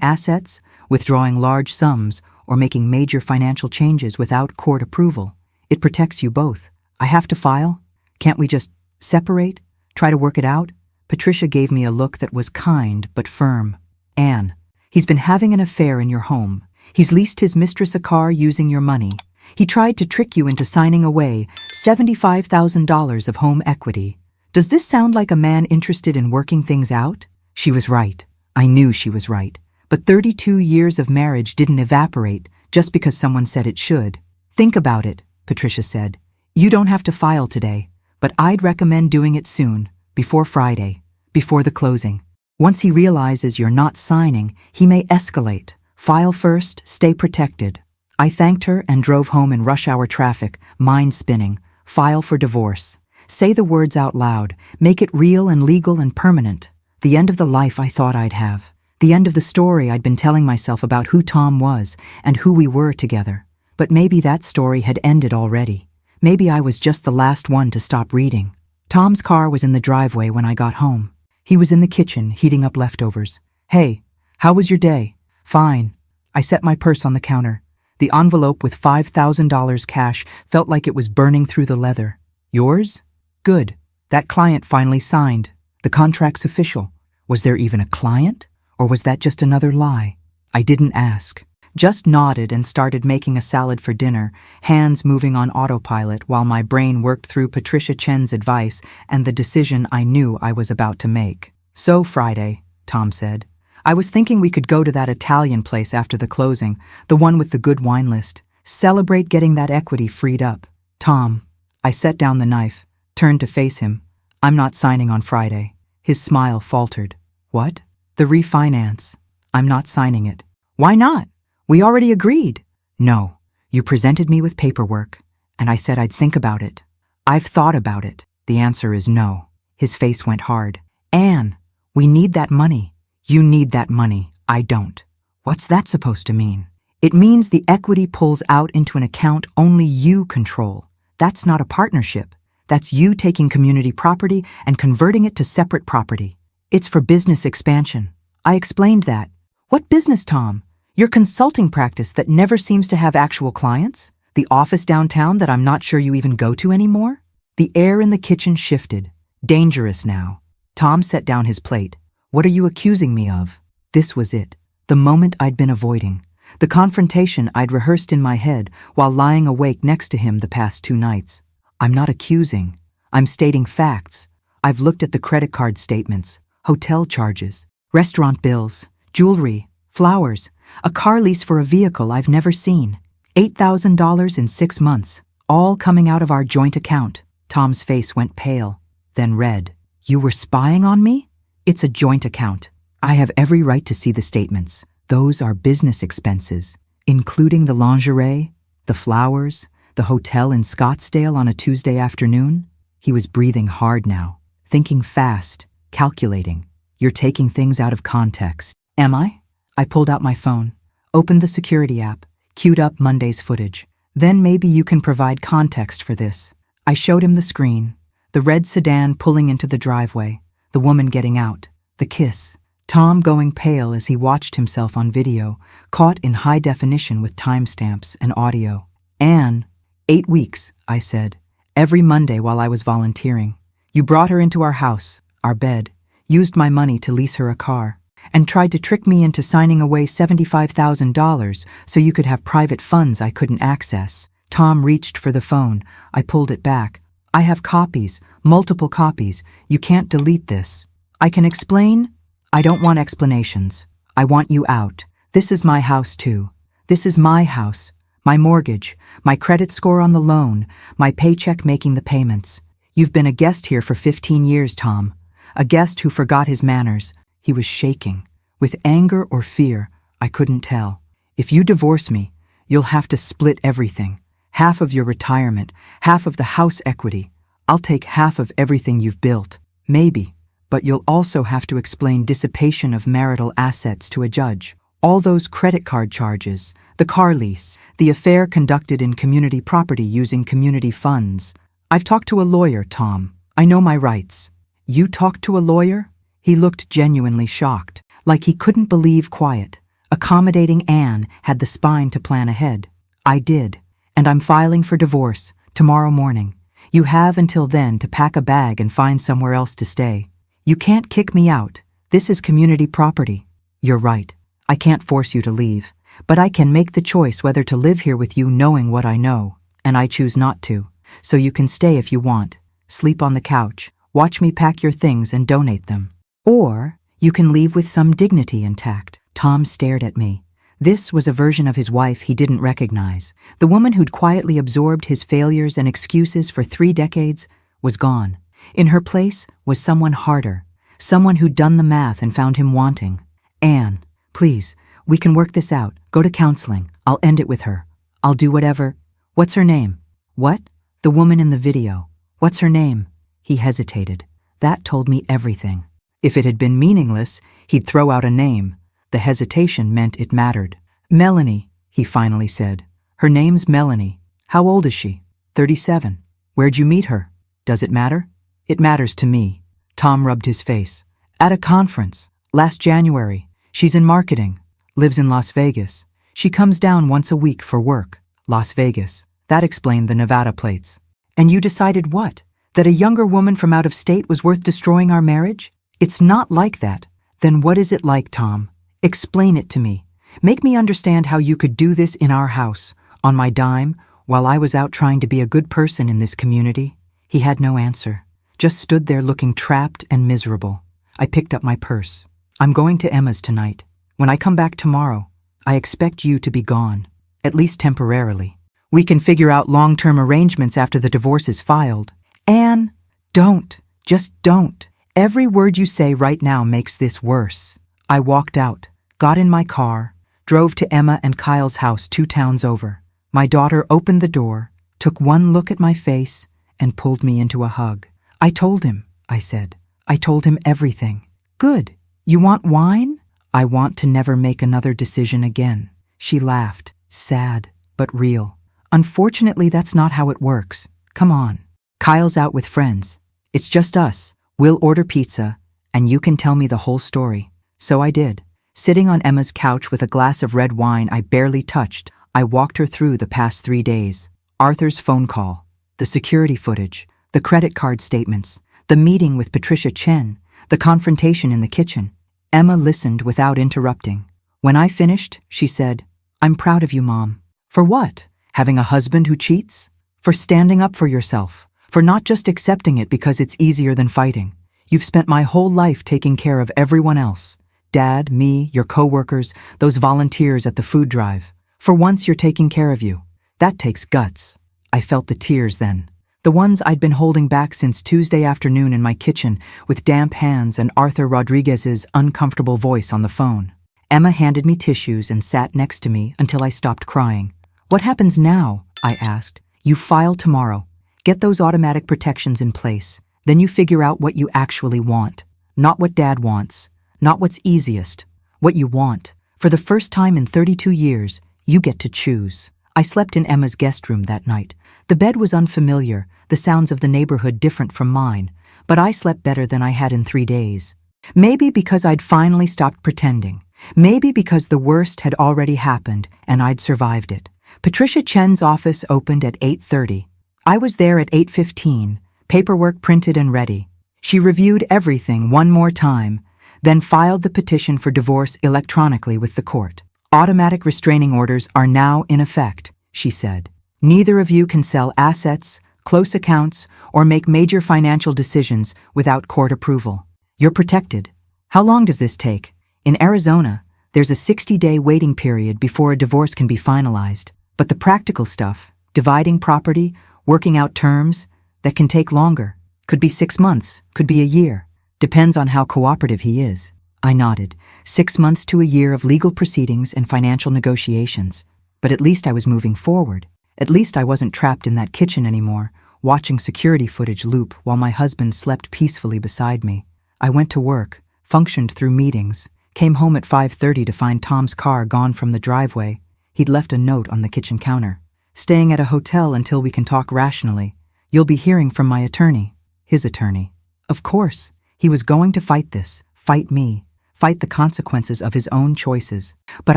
assets, withdrawing large sums, or making major financial changes without court approval. It protects you both. I have to file? Can't we just separate? Try to work it out? Patricia gave me a look that was kind but firm. Anne, he's been having an affair in your home. He's leased his mistress a car using your money. He tried to trick you into signing away $75,000 of home equity. Does this sound like a man interested in working things out? She was right. I knew she was right. But 32 years of marriage didn't evaporate just because someone said it should. Think about it, Patricia said. You don't have to file today, but I'd recommend doing it soon, before Friday, before the closing. Once he realizes you're not signing, he may escalate. File first, stay protected. I thanked her and drove home in rush hour traffic, mind spinning. File for divorce. Say the words out loud. Make it real and legal and permanent. The end of the life I thought I'd have. The end of the story I'd been telling myself about who Tom was and who we were together. But maybe that story had ended already. Maybe I was just the last one to stop reading. Tom's car was in the driveway when I got home. He was in the kitchen heating up leftovers. Hey, how was your day? Fine. I set my purse on the counter. The envelope with $5,000 cash felt like it was burning through the leather. Yours? Good. That client finally signed. The contract's official. Was there even a client? Or was that just another lie? I didn't ask. Just nodded and started making a salad for dinner, hands moving on autopilot while my brain worked through Patricia Chen's advice and the decision I knew I was about to make. So Friday, Tom said. I was thinking we could go to that Italian place after the closing, the one with the good wine list. Celebrate getting that equity freed up. Tom. I set down the knife, turned to face him. I'm not signing on Friday. His smile faltered. What? The refinance. I'm not signing it. Why not? We already agreed. No. You presented me with paperwork, and I said I'd think about it. I've thought about it. The answer is no. His face went hard. Anne, we need that money. You need that money. I don't. What's that supposed to mean? It means the equity pulls out into an account only you control. That's not a partnership. That's you taking community property and converting it to separate property. It's for business expansion. I explained that. What business, Tom? Your consulting practice that never seems to have actual clients? The office downtown that I'm not sure you even go to anymore? The air in the kitchen shifted. Dangerous now. Tom set down his plate. What are you accusing me of? This was it. The moment I'd been avoiding. The confrontation I'd rehearsed in my head while lying awake next to him the past 2 nights. I'm not accusing. I'm stating facts. I've looked at the credit card statements, hotel charges, restaurant bills, jewelry, flowers, a car lease for a vehicle I've never seen. $8,000 in 6 months, all coming out of our joint account. Tom's face went pale, then red. You were spying on me? It's a joint account. I have every right to see the statements. Those are business expenses, including the lingerie, the flowers, the hotel in Scottsdale on a Tuesday afternoon. He was breathing hard now, thinking fast, calculating. You're taking things out of context. Am I? I pulled out my phone, opened the security app, queued up Monday's footage. Then maybe you can provide context for this. I showed him the screen, the red sedan pulling into the driveway, the woman getting out, the kiss. Tom going pale as he watched himself on video, caught in high definition with timestamps and audio. Anne, 8 weeks, I said, every Monday while I was volunteering. You brought her into our house, our bed, used my money to lease her a car, and tried to trick me into signing away $75,000 so you could have private funds I couldn't access. Tom reached for the phone. I pulled it back. I have copies, multiple copies. You can't delete this. I can explain. I don't want explanations. I want you out. This is my house too. This is my house, my mortgage, my credit score on the loan, my paycheck making the payments. You've been a guest here for 15 years, Tom. A guest who forgot his manners. He was shaking. With anger or fear, I couldn't tell. If you divorce me, you'll have to split everything. Half of your retirement, half of the house equity. I'll take half of everything you've built. Maybe. But you'll also have to explain dissipation of marital assets to a judge. All those credit card charges, the car lease, the affair conducted in community property using community funds. I've talked to a lawyer, Tom. I know my rights. You talked to a lawyer? He looked genuinely shocked, like he couldn't believe quiet. Accommodating Anne had the spine to plan ahead. I did, and I'm filing for divorce tomorrow morning. You have until then to pack a bag and find somewhere else to stay. You can't kick me out. This is community property. You're right. I can't force you to leave, but I can make the choice whether to live here with you knowing what I know, and I choose not to. So you can stay if you want, sleep on the couch, watch me pack your things and donate them. Or you can leave with some dignity intact. Tom stared at me. This was a version of his wife he didn't recognize. The woman who'd quietly absorbed his failures and excuses for 3 decades was gone. In her place was someone harder, someone who'd done the math and found him wanting. Anne, please, we can work this out. Go to counseling. I'll end it with her. I'll do whatever. What's her name? What? The woman in the video. What's her name? He hesitated. That told me everything. If it had been meaningless, he'd throw out a name. The hesitation meant it mattered. Melanie, he finally said. Her name's Melanie. How old is she? 37. Where'd you meet her? Does it matter? It matters to me. Tom rubbed his face. At a conference. Last January. She's in marketing. Lives in Las Vegas. She comes down once a week for work. Las Vegas. That explained the Nevada plates. And you decided what? That a younger woman from out of state was worth destroying our marriage? It's not like that. Then what is it like, Tom? Explain it to me. Make me understand how you could do this in our house, on my dime, while I was out trying to be a good person in this community. He had no answer, just stood there looking trapped and miserable. I picked up my purse. I'm going to Emma's tonight. When I come back tomorrow, I expect you to be gone, at least temporarily. We can figure out long-term arrangements after the divorce is filed. Anne, don't. Just don't. Every word you say right now makes this worse. I walked out, got in my car, drove to Emma and Kyle's house 2 towns over. My daughter opened the door, took one look at my face, and pulled me into a hug. I told him, I said. I told him everything. Good. You want wine? I want to never make another decision again. She laughed, sad, but real. Unfortunately, that's not how it works. Come on. Kyle's out with friends. It's just us. We'll order pizza, and you can tell me the whole story. So I did. Sitting on Emma's couch with a glass of red wine I barely touched, I walked her through the past 3 days. Arthur's phone call, the security footage, the credit card statements, the meeting with Patricia Chen, the confrontation in the kitchen. Emma listened without interrupting. When I finished, she said, I'm proud of you, Mom. For what? Having a husband who cheats? For standing up for yourself. For not just accepting it because it's easier than fighting. You've spent my whole life taking care of everyone else. Dad, me, your coworkers, those volunteers at the food drive. For once you're taking care of you. That takes guts. I felt the tears then. The ones I'd been holding back since Tuesday afternoon in my kitchen with damp hands and Arthur Rodriguez's uncomfortable voice on the phone. Emma handed me tissues and sat next to me until I stopped crying. What happens now? I asked. You file tomorrow. Get those automatic protections in place. Then you figure out what you actually want. Not what Dad wants. Not what's easiest. What you want. For the first time in 32 years, you get to choose. I slept in Emma's guest room that night. The bed was unfamiliar, the sounds of the neighborhood different from mine, but I slept better than I had in 3 days. Maybe because I'd finally stopped pretending. Maybe because the worst had already happened and I'd survived it. Patricia Chen's office opened at 8:30. I was there at 8:15, paperwork printed and ready. She reviewed everything one more time, then filed the petition for divorce electronically with the court. Automatic restraining orders are now in effect, she said. Neither of you can sell assets, close accounts, or make major financial decisions without court approval. You're protected. How long does this take? In Arizona, there's a 60-day waiting period before a divorce can be finalized. But the practical stuff, dividing property, working out terms, that can take longer. Could be 6 months, could be a year. Depends on how cooperative he is. I nodded. 6 months to a year of legal proceedings and financial negotiations. But at least I was moving forward. At least I wasn't trapped in that kitchen anymore, watching security footage loop while my husband slept peacefully beside me. I went to work, functioned through meetings, came home at 5:30 to find Tom's car gone from the driveway. He'd left a note on the kitchen counter. Staying at a hotel until we can talk rationally. You'll be hearing from my attorney. His attorney. Of course, he was going to fight this, fight me, fight the consequences of his own choices. But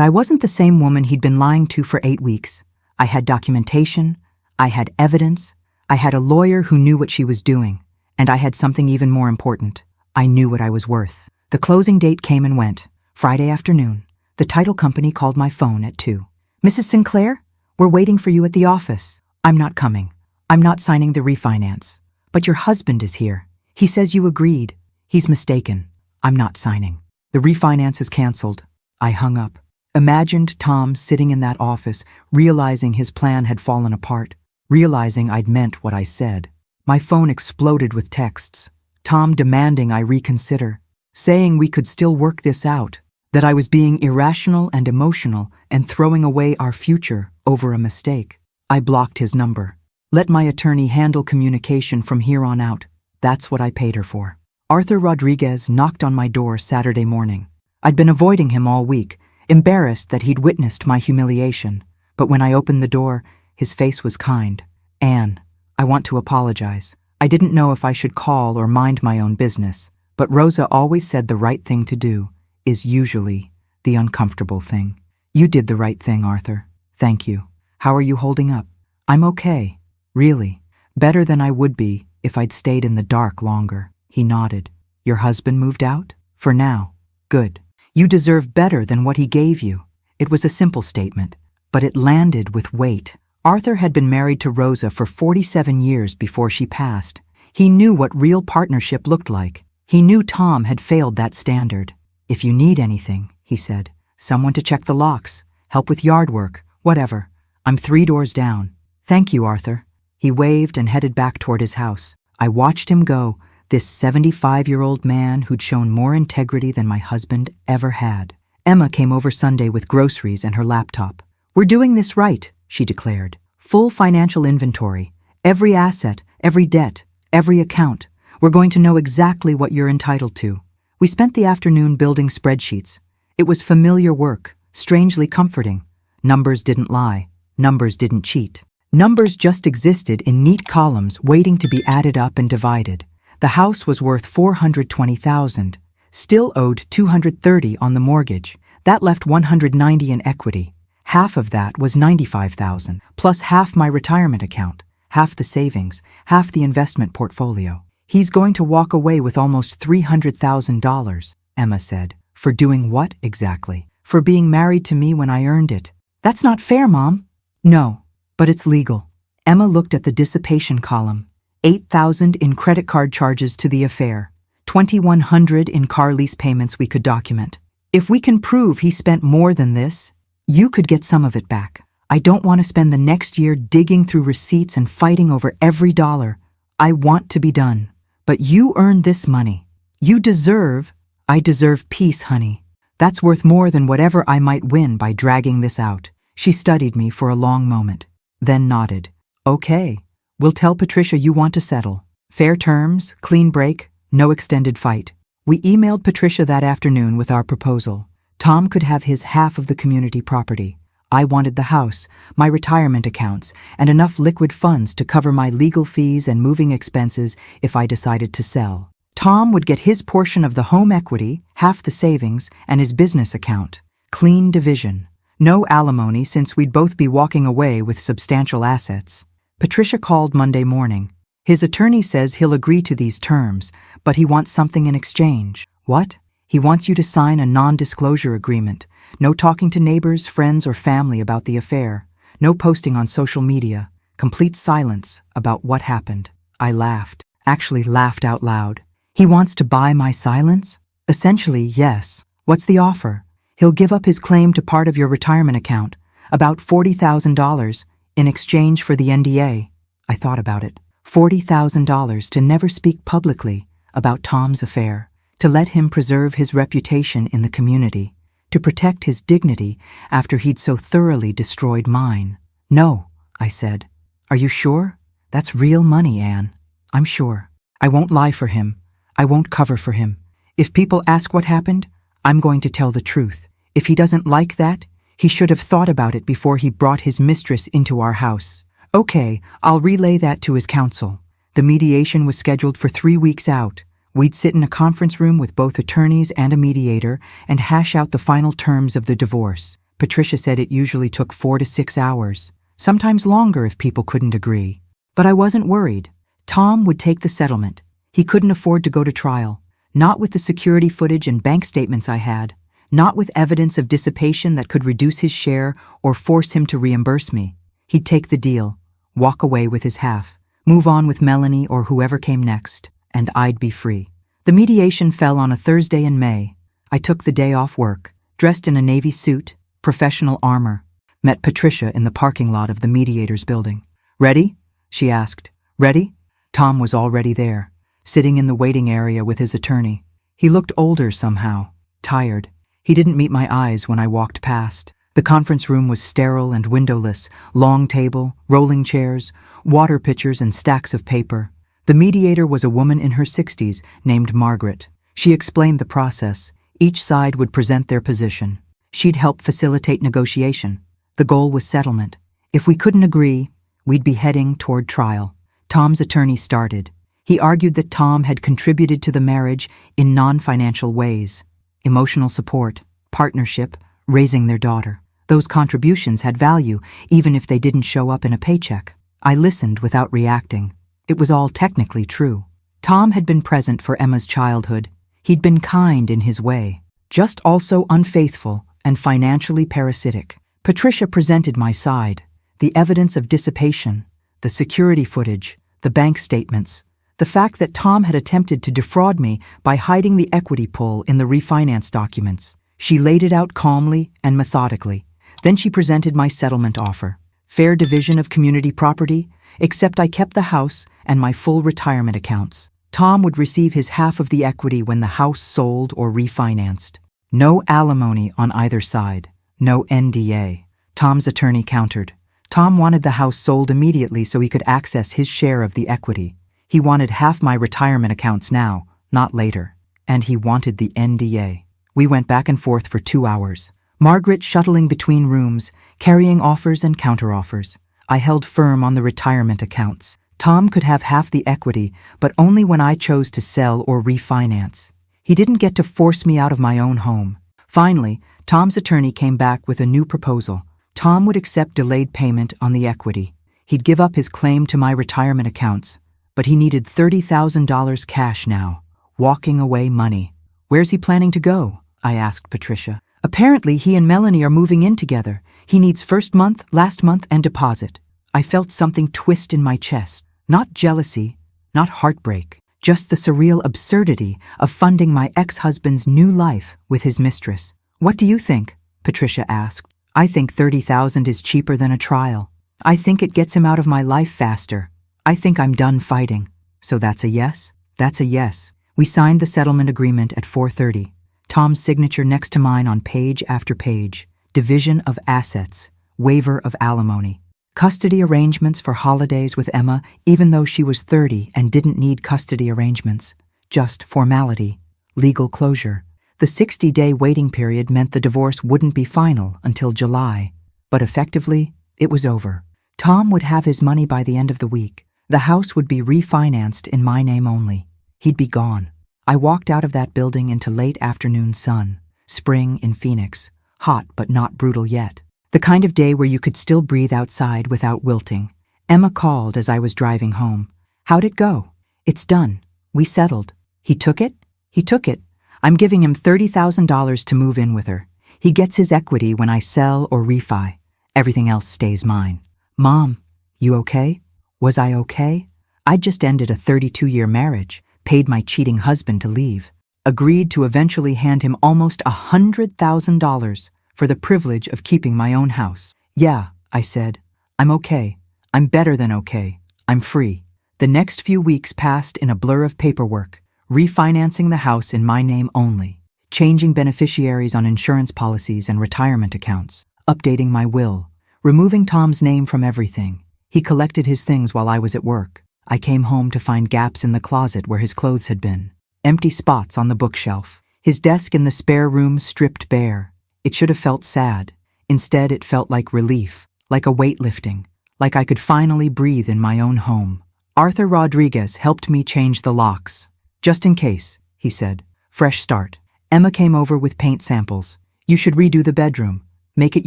I wasn't the same woman he'd been lying to for 8 weeks. I had documentation, I had evidence, I had a lawyer who knew what she was doing, and I had something even more important. I knew what I was worth. The closing date came and went. Friday afternoon. The title company called my phone at 2. Mrs. Sinclair, we're waiting for you at the office. I'm not coming. I'm not signing the refinance. But your husband is here. He says you agreed. He's mistaken. I'm not signing. The refinance is canceled. I hung up. Imagined Tom sitting in that office, realizing his plan had fallen apart, realizing I'd meant what I said. My phone exploded with texts. Tom demanding I reconsider, saying we could still work this out, that I was being irrational and emotional and throwing away our future over a mistake. I blocked his number. Let my attorney handle communication from here on out. That's what I paid her for. Arthur Rodriguez knocked on my door Saturday morning. I'd been avoiding him all week, embarrassed that he'd witnessed my humiliation. But when I opened the door, his face was kind. Anne, I want to apologize. I didn't know if I should call or mind my own business, but Rosa always said the right thing to do is usually the uncomfortable thing. You did the right thing, Arthur. Thank you. How are you holding up? I'm okay. Really. Better than I would be if I'd stayed in the dark longer. He nodded. Your husband moved out? For now. Good. You deserve better than what he gave you. It was a simple statement, but it landed with weight. Arthur had been married to Rosa for 47 years before she passed. He knew what real partnership looked like. He knew Tom had failed that standard. If you need anything, he said, someone to check the locks, help with yard work, whatever. I'm 3 doors down. Thank you, Arthur. He waved and headed back toward his house. I watched him go, this 75-year-old man who'd shown more integrity than my husband ever had. Emma came over Sunday with groceries and her laptop. We're doing this right, she declared. Full financial inventory. Every asset, every debt, every account. We're going to know exactly what you're entitled to. We spent the afternoon building spreadsheets. It was familiar work, strangely comforting. Numbers didn't lie. Numbers didn't cheat. Numbers just existed in neat columns waiting to be added up and divided. The house was worth $420,000, still owed $230 on the mortgage. That left $190 in equity. Half of that was $95,000, plus half my retirement account, half the savings, half the investment portfolio. He's going to walk away with almost $300,000, Emma said. For doing what exactly? For being married to me when I earned it. That's not fair, Mom. No, but it's legal. Emma looked at the dissipation column. $8,000 in credit card charges to the affair. $2,100 in car lease payments we could document. If we can prove he spent more than this, you could get some of it back. I don't want to spend the next year digging through receipts and fighting over every dollar. I want to be done. But you earned this money. I deserve peace, honey. That's worth more than whatever I might win by dragging this out. She studied me for a long moment, then nodded. Okay, we'll tell Patricia you want to settle. Fair terms, clean break, no extended fight. We emailed Patricia that afternoon with our proposal. Tom could have his half of the community property. I wanted the house, my retirement accounts, and enough liquid funds to cover my legal fees and moving expenses if I decided to sell. Tom would get his portion of the home equity, half the savings, and his business account. Clean division. No alimony since we'd both be walking away with substantial assets. Patricia called Monday morning. His attorney says he'll agree to these terms, but he wants something in exchange. What? He wants you to sign a non-disclosure agreement. No talking to neighbors, friends, or family about the affair. No posting on social media. Complete silence about what happened. I laughed. Actually laughed out loud. He wants to buy my silence? Essentially, yes. What's the offer? He'll give up his claim to part of your retirement account, about $40,000, in exchange for the NDA. I thought about it. $40,000 to never speak publicly about Tom's affair, to let him preserve his reputation in the community, to protect his dignity after he'd so thoroughly destroyed mine. No, I said. Are you sure? That's real money, Anne. I'm sure. I won't lie for him. I won't cover for him. If people ask what happened, I'm going to tell the truth. If he doesn't like that, he should have thought about it before he brought his mistress into our house. Okay, I'll relay that to his counsel. The mediation was scheduled for 3 weeks out. We'd sit in a conference room with both attorneys and a mediator and hash out the final terms of the divorce. Patricia said it usually took 4 to 6 hours, sometimes longer if people couldn't agree. But I wasn't worried. Tom would take the settlement. He couldn't afford to go to trial. Not with the security footage and bank statements I had. Not with evidence of dissipation that could reduce his share or force him to reimburse me. He'd take the deal, walk away with his half, move on with Melanie or whoever came next, and I'd be free. The mediation fell on a Thursday in May. I took the day off work, dressed in a navy suit, professional armor. Met Patricia in the parking lot of the mediator's building. Ready? She asked. Ready? Tom was already there, sitting in the waiting area with his attorney. He looked older somehow, tired. He didn't meet my eyes when I walked past. The conference room was sterile and windowless, long table, rolling chairs, water pitchers and stacks of paper. The mediator was a woman in her 60s named Margaret. She explained the process. Each side would present their position. She'd help facilitate negotiation. The goal was settlement. If we couldn't agree, we'd be heading toward trial. Tom's attorney started. He argued that Tom had contributed to the marriage in non-financial ways. Emotional support, partnership, raising their daughter. Those contributions had value, even if they didn't show up in a paycheck. I listened without reacting. It was all technically true. Tom had been present for Emma's childhood. He'd been kind in his way, just also unfaithful and financially parasitic. Patricia presented my side, the evidence of dissipation, the security footage, the bank statements, the fact that Tom had attempted to defraud me by hiding the equity pool in the refinance documents. She laid it out calmly and methodically. Then she presented my settlement offer. Fair division of community property, except I kept the house and my full retirement accounts. Tom would receive his half of the equity when the house sold or refinanced. No alimony on either side. No NDA. Tom's attorney countered. Tom wanted the house sold immediately so he could access his share of the equity. He wanted half my retirement accounts now, not later. And he wanted the NDA. We went back and forth for 2 hours. Margaret shuttling between rooms, carrying offers and counteroffers. I held firm on the retirement accounts. Tom could have half the equity, but only when I chose to sell or refinance. He didn't get to force me out of my own home. Finally, Tom's attorney came back with a new proposal. Tom would accept delayed payment on the equity. He'd give up his claim to my retirement accounts, but he needed $30,000 cash now. Walking away money. Where's he planning to go? I asked Patricia. Apparently, he and Melanie are moving in together. He needs first month, last month, and deposit. I felt something twist in my chest. Not jealousy, not heartbreak, just the surreal absurdity of funding my ex-husband's new life with his mistress. What do you think? Patricia asked. I think $30,000 is cheaper than a trial. I think it gets him out of my life faster. I think I'm done fighting. So that's a yes? That's a yes. We signed the settlement agreement at 4:30. Tom's signature next to mine on page after page. Division of assets. Waiver of alimony. Custody arrangements for holidays with Emma, even though she was 30 and didn't need custody arrangements. Just formality. Legal closure. The 60-day waiting period meant the divorce wouldn't be final until July. But effectively, it was over. Tom would have his money by the end of the week. The house would be refinanced in my name only. He'd be gone. I walked out of that building into late afternoon sun. Spring in Phoenix. Hot but not brutal yet. The kind of day where you could still breathe outside without wilting. Emma called as I was driving home. How'd it go? It's done. We settled. He took it? He took it. I'm giving him $30,000 to move in with her. He gets his equity when I sell or refi. Everything else stays mine. Mom, you okay? Was I okay? I'd just ended a 32-year marriage, paid my cheating husband to leave, agreed to eventually hand him almost $100,000 for the privilege of keeping my own house. Yeah, I said. I'm okay. I'm better than okay. I'm free. The next few weeks passed in a blur of paperwork, refinancing the house in my name only, changing beneficiaries on insurance policies and retirement accounts, updating my will, removing Tom's name from everything. He collected his things while I was at work. I came home to find gaps in the closet where his clothes had been, empty spots on the bookshelf, his desk in the spare room stripped bare. It should have felt sad. Instead, it felt like relief, like a weight lifting, like I could finally breathe in my own home. Arthur Rodriguez helped me change the locks. Just in case, he said. Fresh start. Emma came over with paint samples. You should redo the bedroom. Make it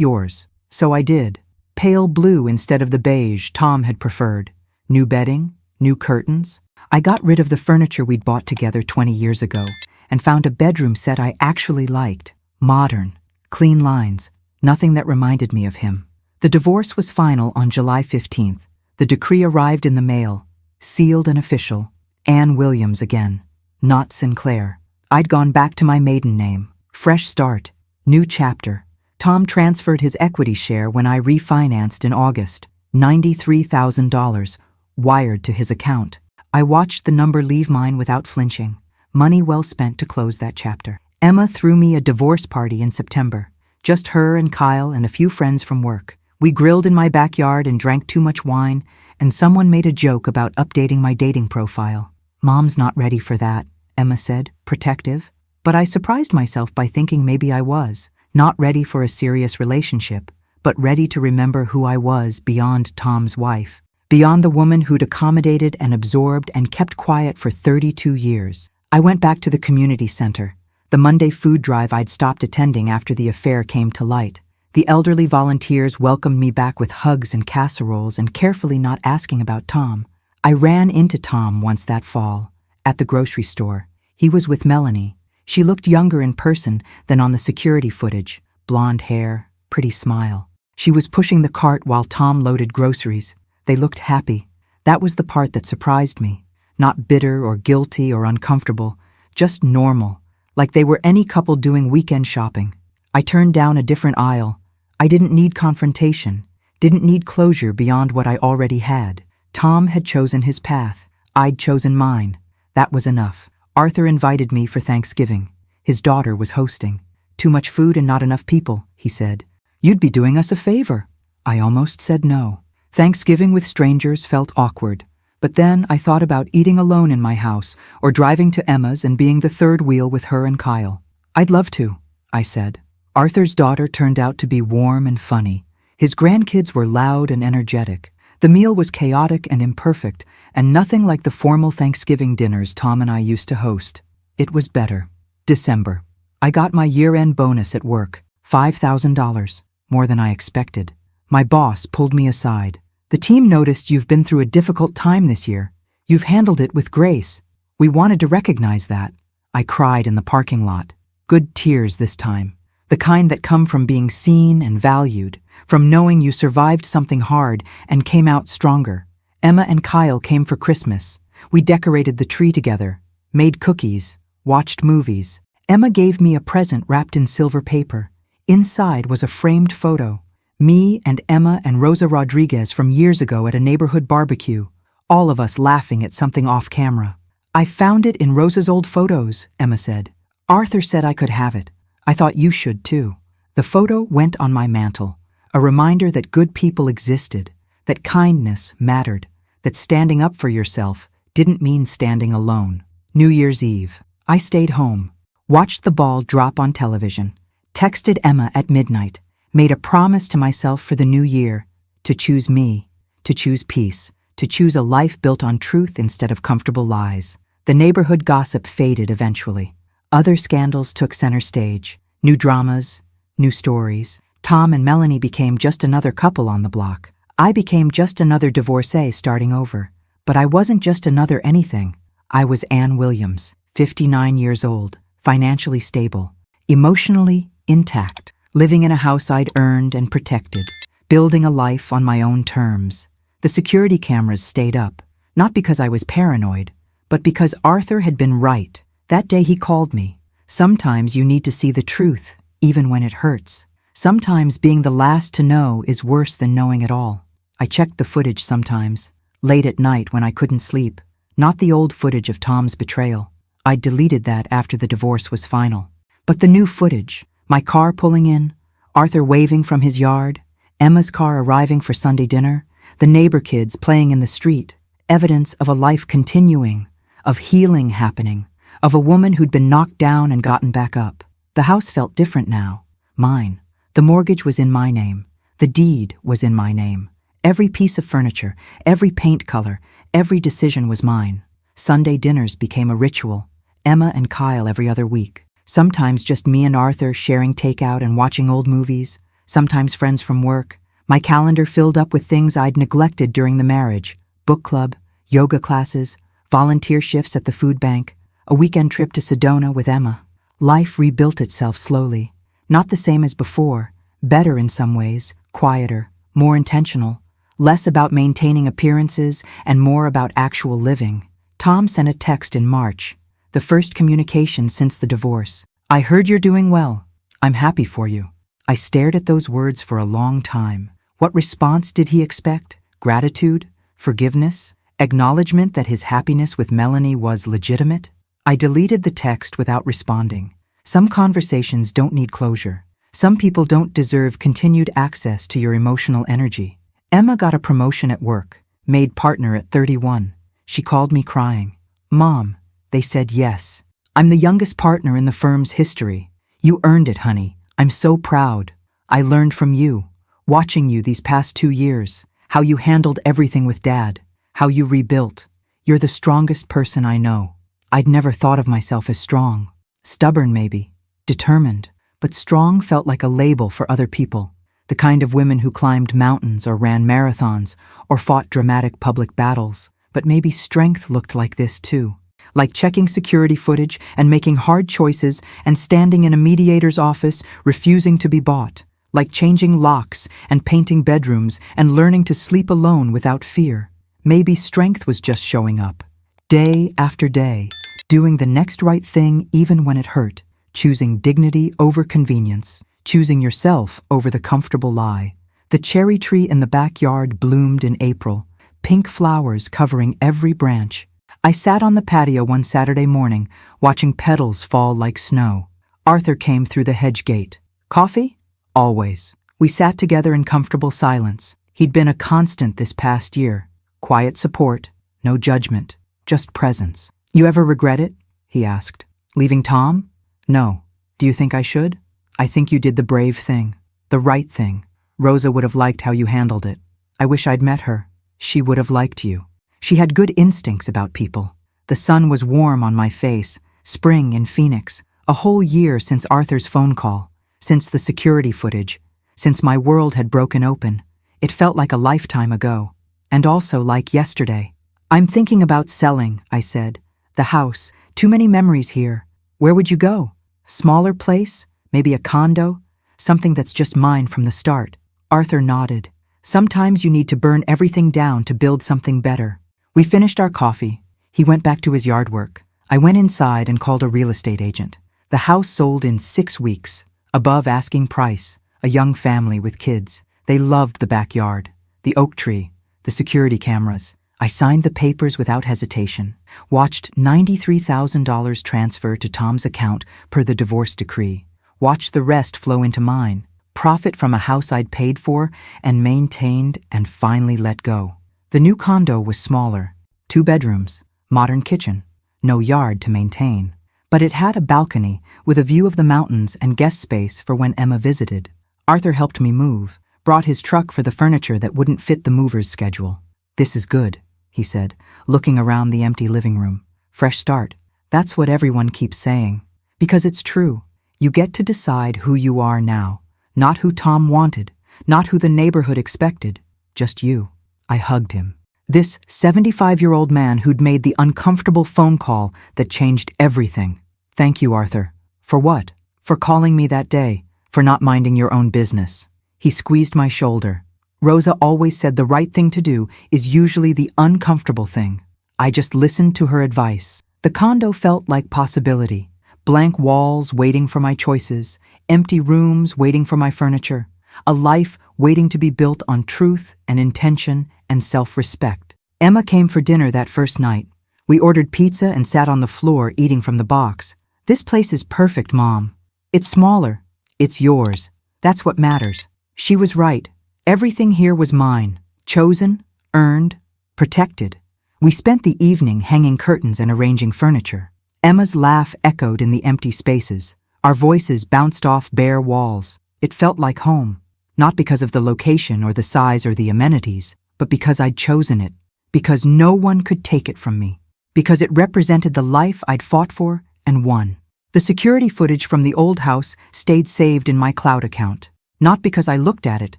yours. So I did. Pale blue instead of the beige Tom had preferred. New bedding, new curtains. I got rid of the furniture we'd bought together 20 years ago and found a bedroom set I actually liked. Modern, clean lines, nothing that reminded me of him. The divorce was final on July 15th. The decree arrived in the mail, sealed and official. Anne Williams again, not Sinclair. I'd gone back to my maiden name. Fresh start, new chapter. Tom transferred his equity share when I refinanced in August. $93,000, wired to his account. I watched the number leave mine without flinching. Money well spent to close that chapter. Emma threw me a divorce party in September. Just her and Kyle and a few friends from work. We grilled in my backyard and drank too much wine, and someone made a joke about updating my dating profile. Mom's not ready for that, Emma said, protective. But I surprised myself by thinking maybe I was. Not ready for a serious relationship, but ready to remember who I was beyond Tom's wife. Beyond the woman who'd accommodated and absorbed and kept quiet for 32 years. I went back to the community center, the Monday food drive I'd stopped attending after the affair came to light. The elderly volunteers welcomed me back with hugs and casseroles and carefully not asking about Tom. I ran into Tom once that fall, at the grocery store. He was with Melanie. She looked younger in person than on the security footage. Blonde hair, pretty smile. She was pushing the cart while Tom loaded groceries. They looked happy. That was the part that surprised me. Not bitter or guilty or uncomfortable, just normal, like they were any couple doing weekend shopping. I turned down a different aisle. I didn't need confrontation, didn't need closure beyond what I already had. Tom had chosen his path. I'd chosen mine. That was enough. Arthur invited me for Thanksgiving. His daughter was hosting. Too much food and not enough people, he said. You'd be doing us a favor. I almost said no. Thanksgiving with strangers felt awkward. But then I thought about eating alone in my house or driving to Emma's and being the third wheel with her and Kyle. I'd love to, I said. Arthur's daughter turned out to be warm and funny. His grandkids were loud and energetic. The meal was chaotic and imperfect, and nothing like the formal Thanksgiving dinners Tom and I used to host. It was better. December. I got my year-end bonus at work, $5,000, more than I expected. My boss pulled me aside. The team noticed you've been through a difficult time this year. You've handled it with grace. We wanted to recognize that. I cried in the parking lot. Good tears this time. The kind that come from being seen and valued, from knowing you survived something hard and came out stronger. Emma and Kyle came for Christmas. We decorated the tree together, made cookies, watched movies. Emma gave me a present wrapped in silver paper. Inside was a framed photo. Me and Emma and Rosa Rodriguez from years ago at a neighborhood barbecue, all of us laughing at something off camera. I found it in Rosa's old photos, Emma said. Arthur said I could have it. I thought you should too. The photo went on my mantle, a reminder that good people existed, that kindness mattered, that standing up for yourself didn't mean standing alone. New Year's Eve. I stayed home, watched the ball drop on television, texted Emma at midnight, made a promise to myself for the new year, to choose me, to choose peace, to choose a life built on truth instead of comfortable lies. The neighborhood gossip faded eventually. Other scandals took center stage. New dramas, new stories. Tom and Melanie became just another couple on the block. I became just another divorcee starting over. But I wasn't just another anything. I was Ann Williams, 59 years old, financially stable, emotionally intact, living in a house I'd earned and protected, building a life on my own terms. The security cameras stayed up, not because I was paranoid, but because Arthur had been right. That day he called me. Sometimes you need to see the truth, even when it hurts. Sometimes being the last to know is worse than knowing it all. I checked the footage sometimes, late at night when I couldn't sleep. Not the old footage of Tom's betrayal. I deleted that after the divorce was final. But the new footage, my car pulling in, Arthur waving from his yard, Emma's car arriving for Sunday dinner, the neighbor kids playing in the street, evidence of a life continuing, of healing happening, of a woman who'd been knocked down and gotten back up. The house felt different now. Mine. The mortgage was in my name. The deed was in my name. Every piece of furniture, every paint color, every decision was mine. Sunday dinners became a ritual. Emma and Kyle every other week. Sometimes just me and Arthur sharing takeout and watching old movies. Sometimes friends from work. My calendar filled up with things I'd neglected during the marriage. Book club, yoga classes, volunteer shifts at the food bank, a weekend trip to Sedona with Emma. Life rebuilt itself slowly. Not the same as before. Better in some ways, quieter, more intentional. Less about maintaining appearances and more about actual living. Tom sent a text in March, the first communication since the divorce. I heard you're doing well. I'm happy for you. I stared at those words for a long time. What response did he expect? Gratitude? Forgiveness? Acknowledgement that his happiness with Melanie was legitimate? I deleted the text without responding. Some conversations don't need closure. Some people don't deserve continued access to your emotional energy. Emma got a promotion at work, made partner at 31. She called me crying. Mom, they said yes. I'm the youngest partner in the firm's history. You earned it, honey. I'm so proud. I learned from you, watching you these past 2 years, how you handled everything with Dad, how you rebuilt. You're the strongest person I know. I'd never thought of myself as strong. Stubborn maybe, determined, but strong felt like a label for other people. The kind of women who climbed mountains or ran marathons or fought dramatic public battles. But maybe strength looked like this too. Like checking security footage and making hard choices and standing in a mediator's office refusing to be bought. Like changing locks and painting bedrooms and learning to sleep alone without fear. Maybe strength was just showing up. Day after day, doing the next right thing even when it hurt. Choosing dignity over convenience. Choosing yourself over the comfortable lie. The cherry tree in the backyard bloomed in April, pink flowers covering every branch. I sat on the patio one Saturday morning, watching petals fall like snow. Arthur came through the hedge gate. Coffee? Always. We sat together in comfortable silence. He'd been a constant this past year. Quiet support, no judgment, just presence. You ever regret it? He asked. Leaving Tom? No. Do you think I should? I think you did the brave thing, the right thing. Rosa would have liked how you handled it. I wish I'd met her. She would have liked you. She had good instincts about people. The sun was warm on my face, spring in Phoenix, a whole year since Arthur's phone call, since the security footage, since my world had broken open. It felt like a lifetime ago, and also like yesterday. I'm thinking about selling, I said. The house, too many memories here. Where would you go? Smaller place? Maybe a condo? Something that's just mine from the start. Arthur nodded. Sometimes you need to burn everything down to build something better. We finished our coffee. He went back to his yard work. I went inside and called a real estate agent. The house sold in 6 weeks, above asking price, a young family with kids. They loved the backyard, the oak tree, the security cameras. I signed the papers without hesitation, watched $93,000 transfer to Tom's account per the divorce decree, watched the rest flow into mine, profit from a house I'd paid for and maintained and finally let go. The new condo was smaller, 2 bedrooms, modern kitchen, no yard to maintain. But it had a balcony with a view of the mountains and guest space for when Emma visited. Arthur helped me move, brought his truck for the furniture that wouldn't fit the mover's schedule. This is good, he said, looking around the empty living room. fresh start. That's what everyone keeps saying. Because it's true. You get to decide who you are now. Not who Tom wanted, not who the neighborhood expected, just you. I hugged him. This 75-year-old man who'd made the uncomfortable phone call that changed everything. Thank you, Arthur. For what? For calling me that day, for not minding your own business. He squeezed my shoulder. Rosa always said the right thing to do is usually the uncomfortable thing. I just listened to her advice. The condo felt like possibility. Blank walls waiting for my choices, empty rooms waiting for my furniture, a life waiting to be built on truth and intention and self-respect. Emma came for dinner that first night. We ordered pizza and sat on the floor eating from the box. This place is perfect, Mom. It's smaller. It's yours. That's what matters. She was right. Everything here was mine. Chosen, earned, protected. We spent the evening hanging curtains and arranging furniture. Emma's laugh echoed in the empty spaces. Our voices bounced off bare walls. It felt like home. Not because of the location or the size or the amenities, but because I'd chosen it. Because no one could take it from me. Because it represented the life I'd fought for and won. The security footage from the old house stayed saved in my cloud account. Not because I looked at it,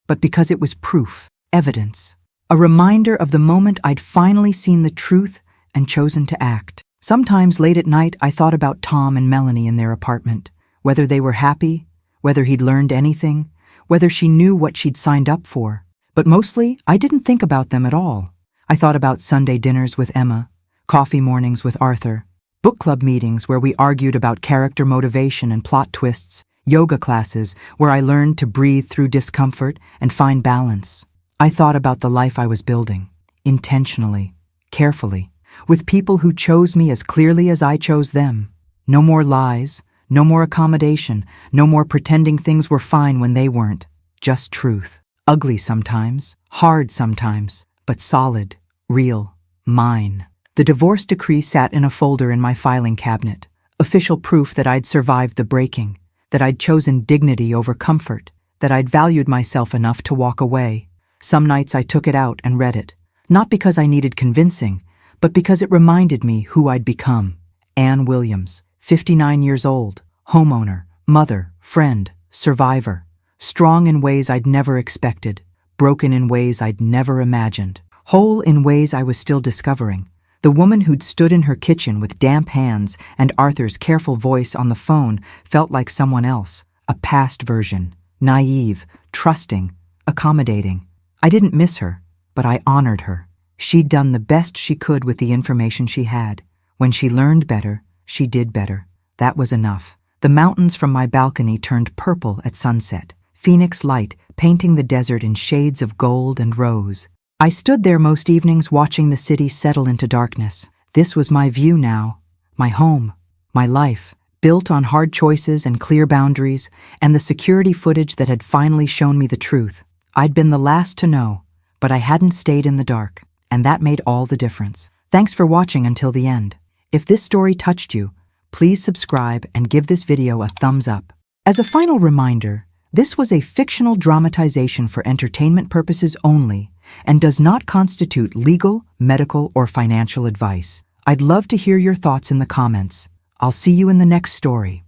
but because it was proof, evidence. A reminder of the moment I'd finally seen the truth and chosen to act. Sometimes late at night I thought about Tom and Melanie in their apartment. Whether they were happy, whether he'd learned anything, whether she knew what she'd signed up for. But mostly, I didn't think about them at all. I thought about Sunday dinners with Emma, coffee mornings with Arthur, book club meetings where we argued about character motivation and plot twists, yoga classes where I learned to breathe through discomfort and find balance. I thought about the life I was building, intentionally, carefully, with people who chose me as clearly as I chose them. No more lies, no more accommodation, no more pretending things were fine when they weren't. Just truth. Ugly sometimes, hard sometimes, but solid, real, mine. The divorce decree sat in a folder in my filing cabinet, official proof that I'd survived the breaking, that I'd chosen dignity over comfort, that I'd valued myself enough to walk away. Some nights I took it out and read it, not because I needed convincing, but because it reminded me who I'd become. Ann Williams, 59 years old, homeowner, mother, friend, survivor, strong in ways I'd never expected, broken in ways I'd never imagined, whole in ways I was still discovering. The woman who'd stood in her kitchen with damp hands and Arthur's careful voice on the phone felt like someone else, a past version, naive, trusting, accommodating. I didn't miss her, but I honored her. She'd done the best she could with the information she had. When she learned better, she did better. That was enough. The mountains from my balcony turned purple at sunset, phoenix light painting the desert in shades of gold and rose. I stood there most evenings watching the city settle into darkness. This was my view now, my home, my life, built on hard choices and clear boundaries, and the security footage that had finally shown me the truth. I'd been the last to know, but I hadn't stayed in the dark, and that made all the difference. Thanks for watching until the end. If this story touched you, please subscribe and give this video a thumbs up. As a final reminder, this was a fictional dramatization for entertainment purposes only and does not constitute legal, medical, or financial advice. I'd love to hear your thoughts in the comments. I'll see you in the next story.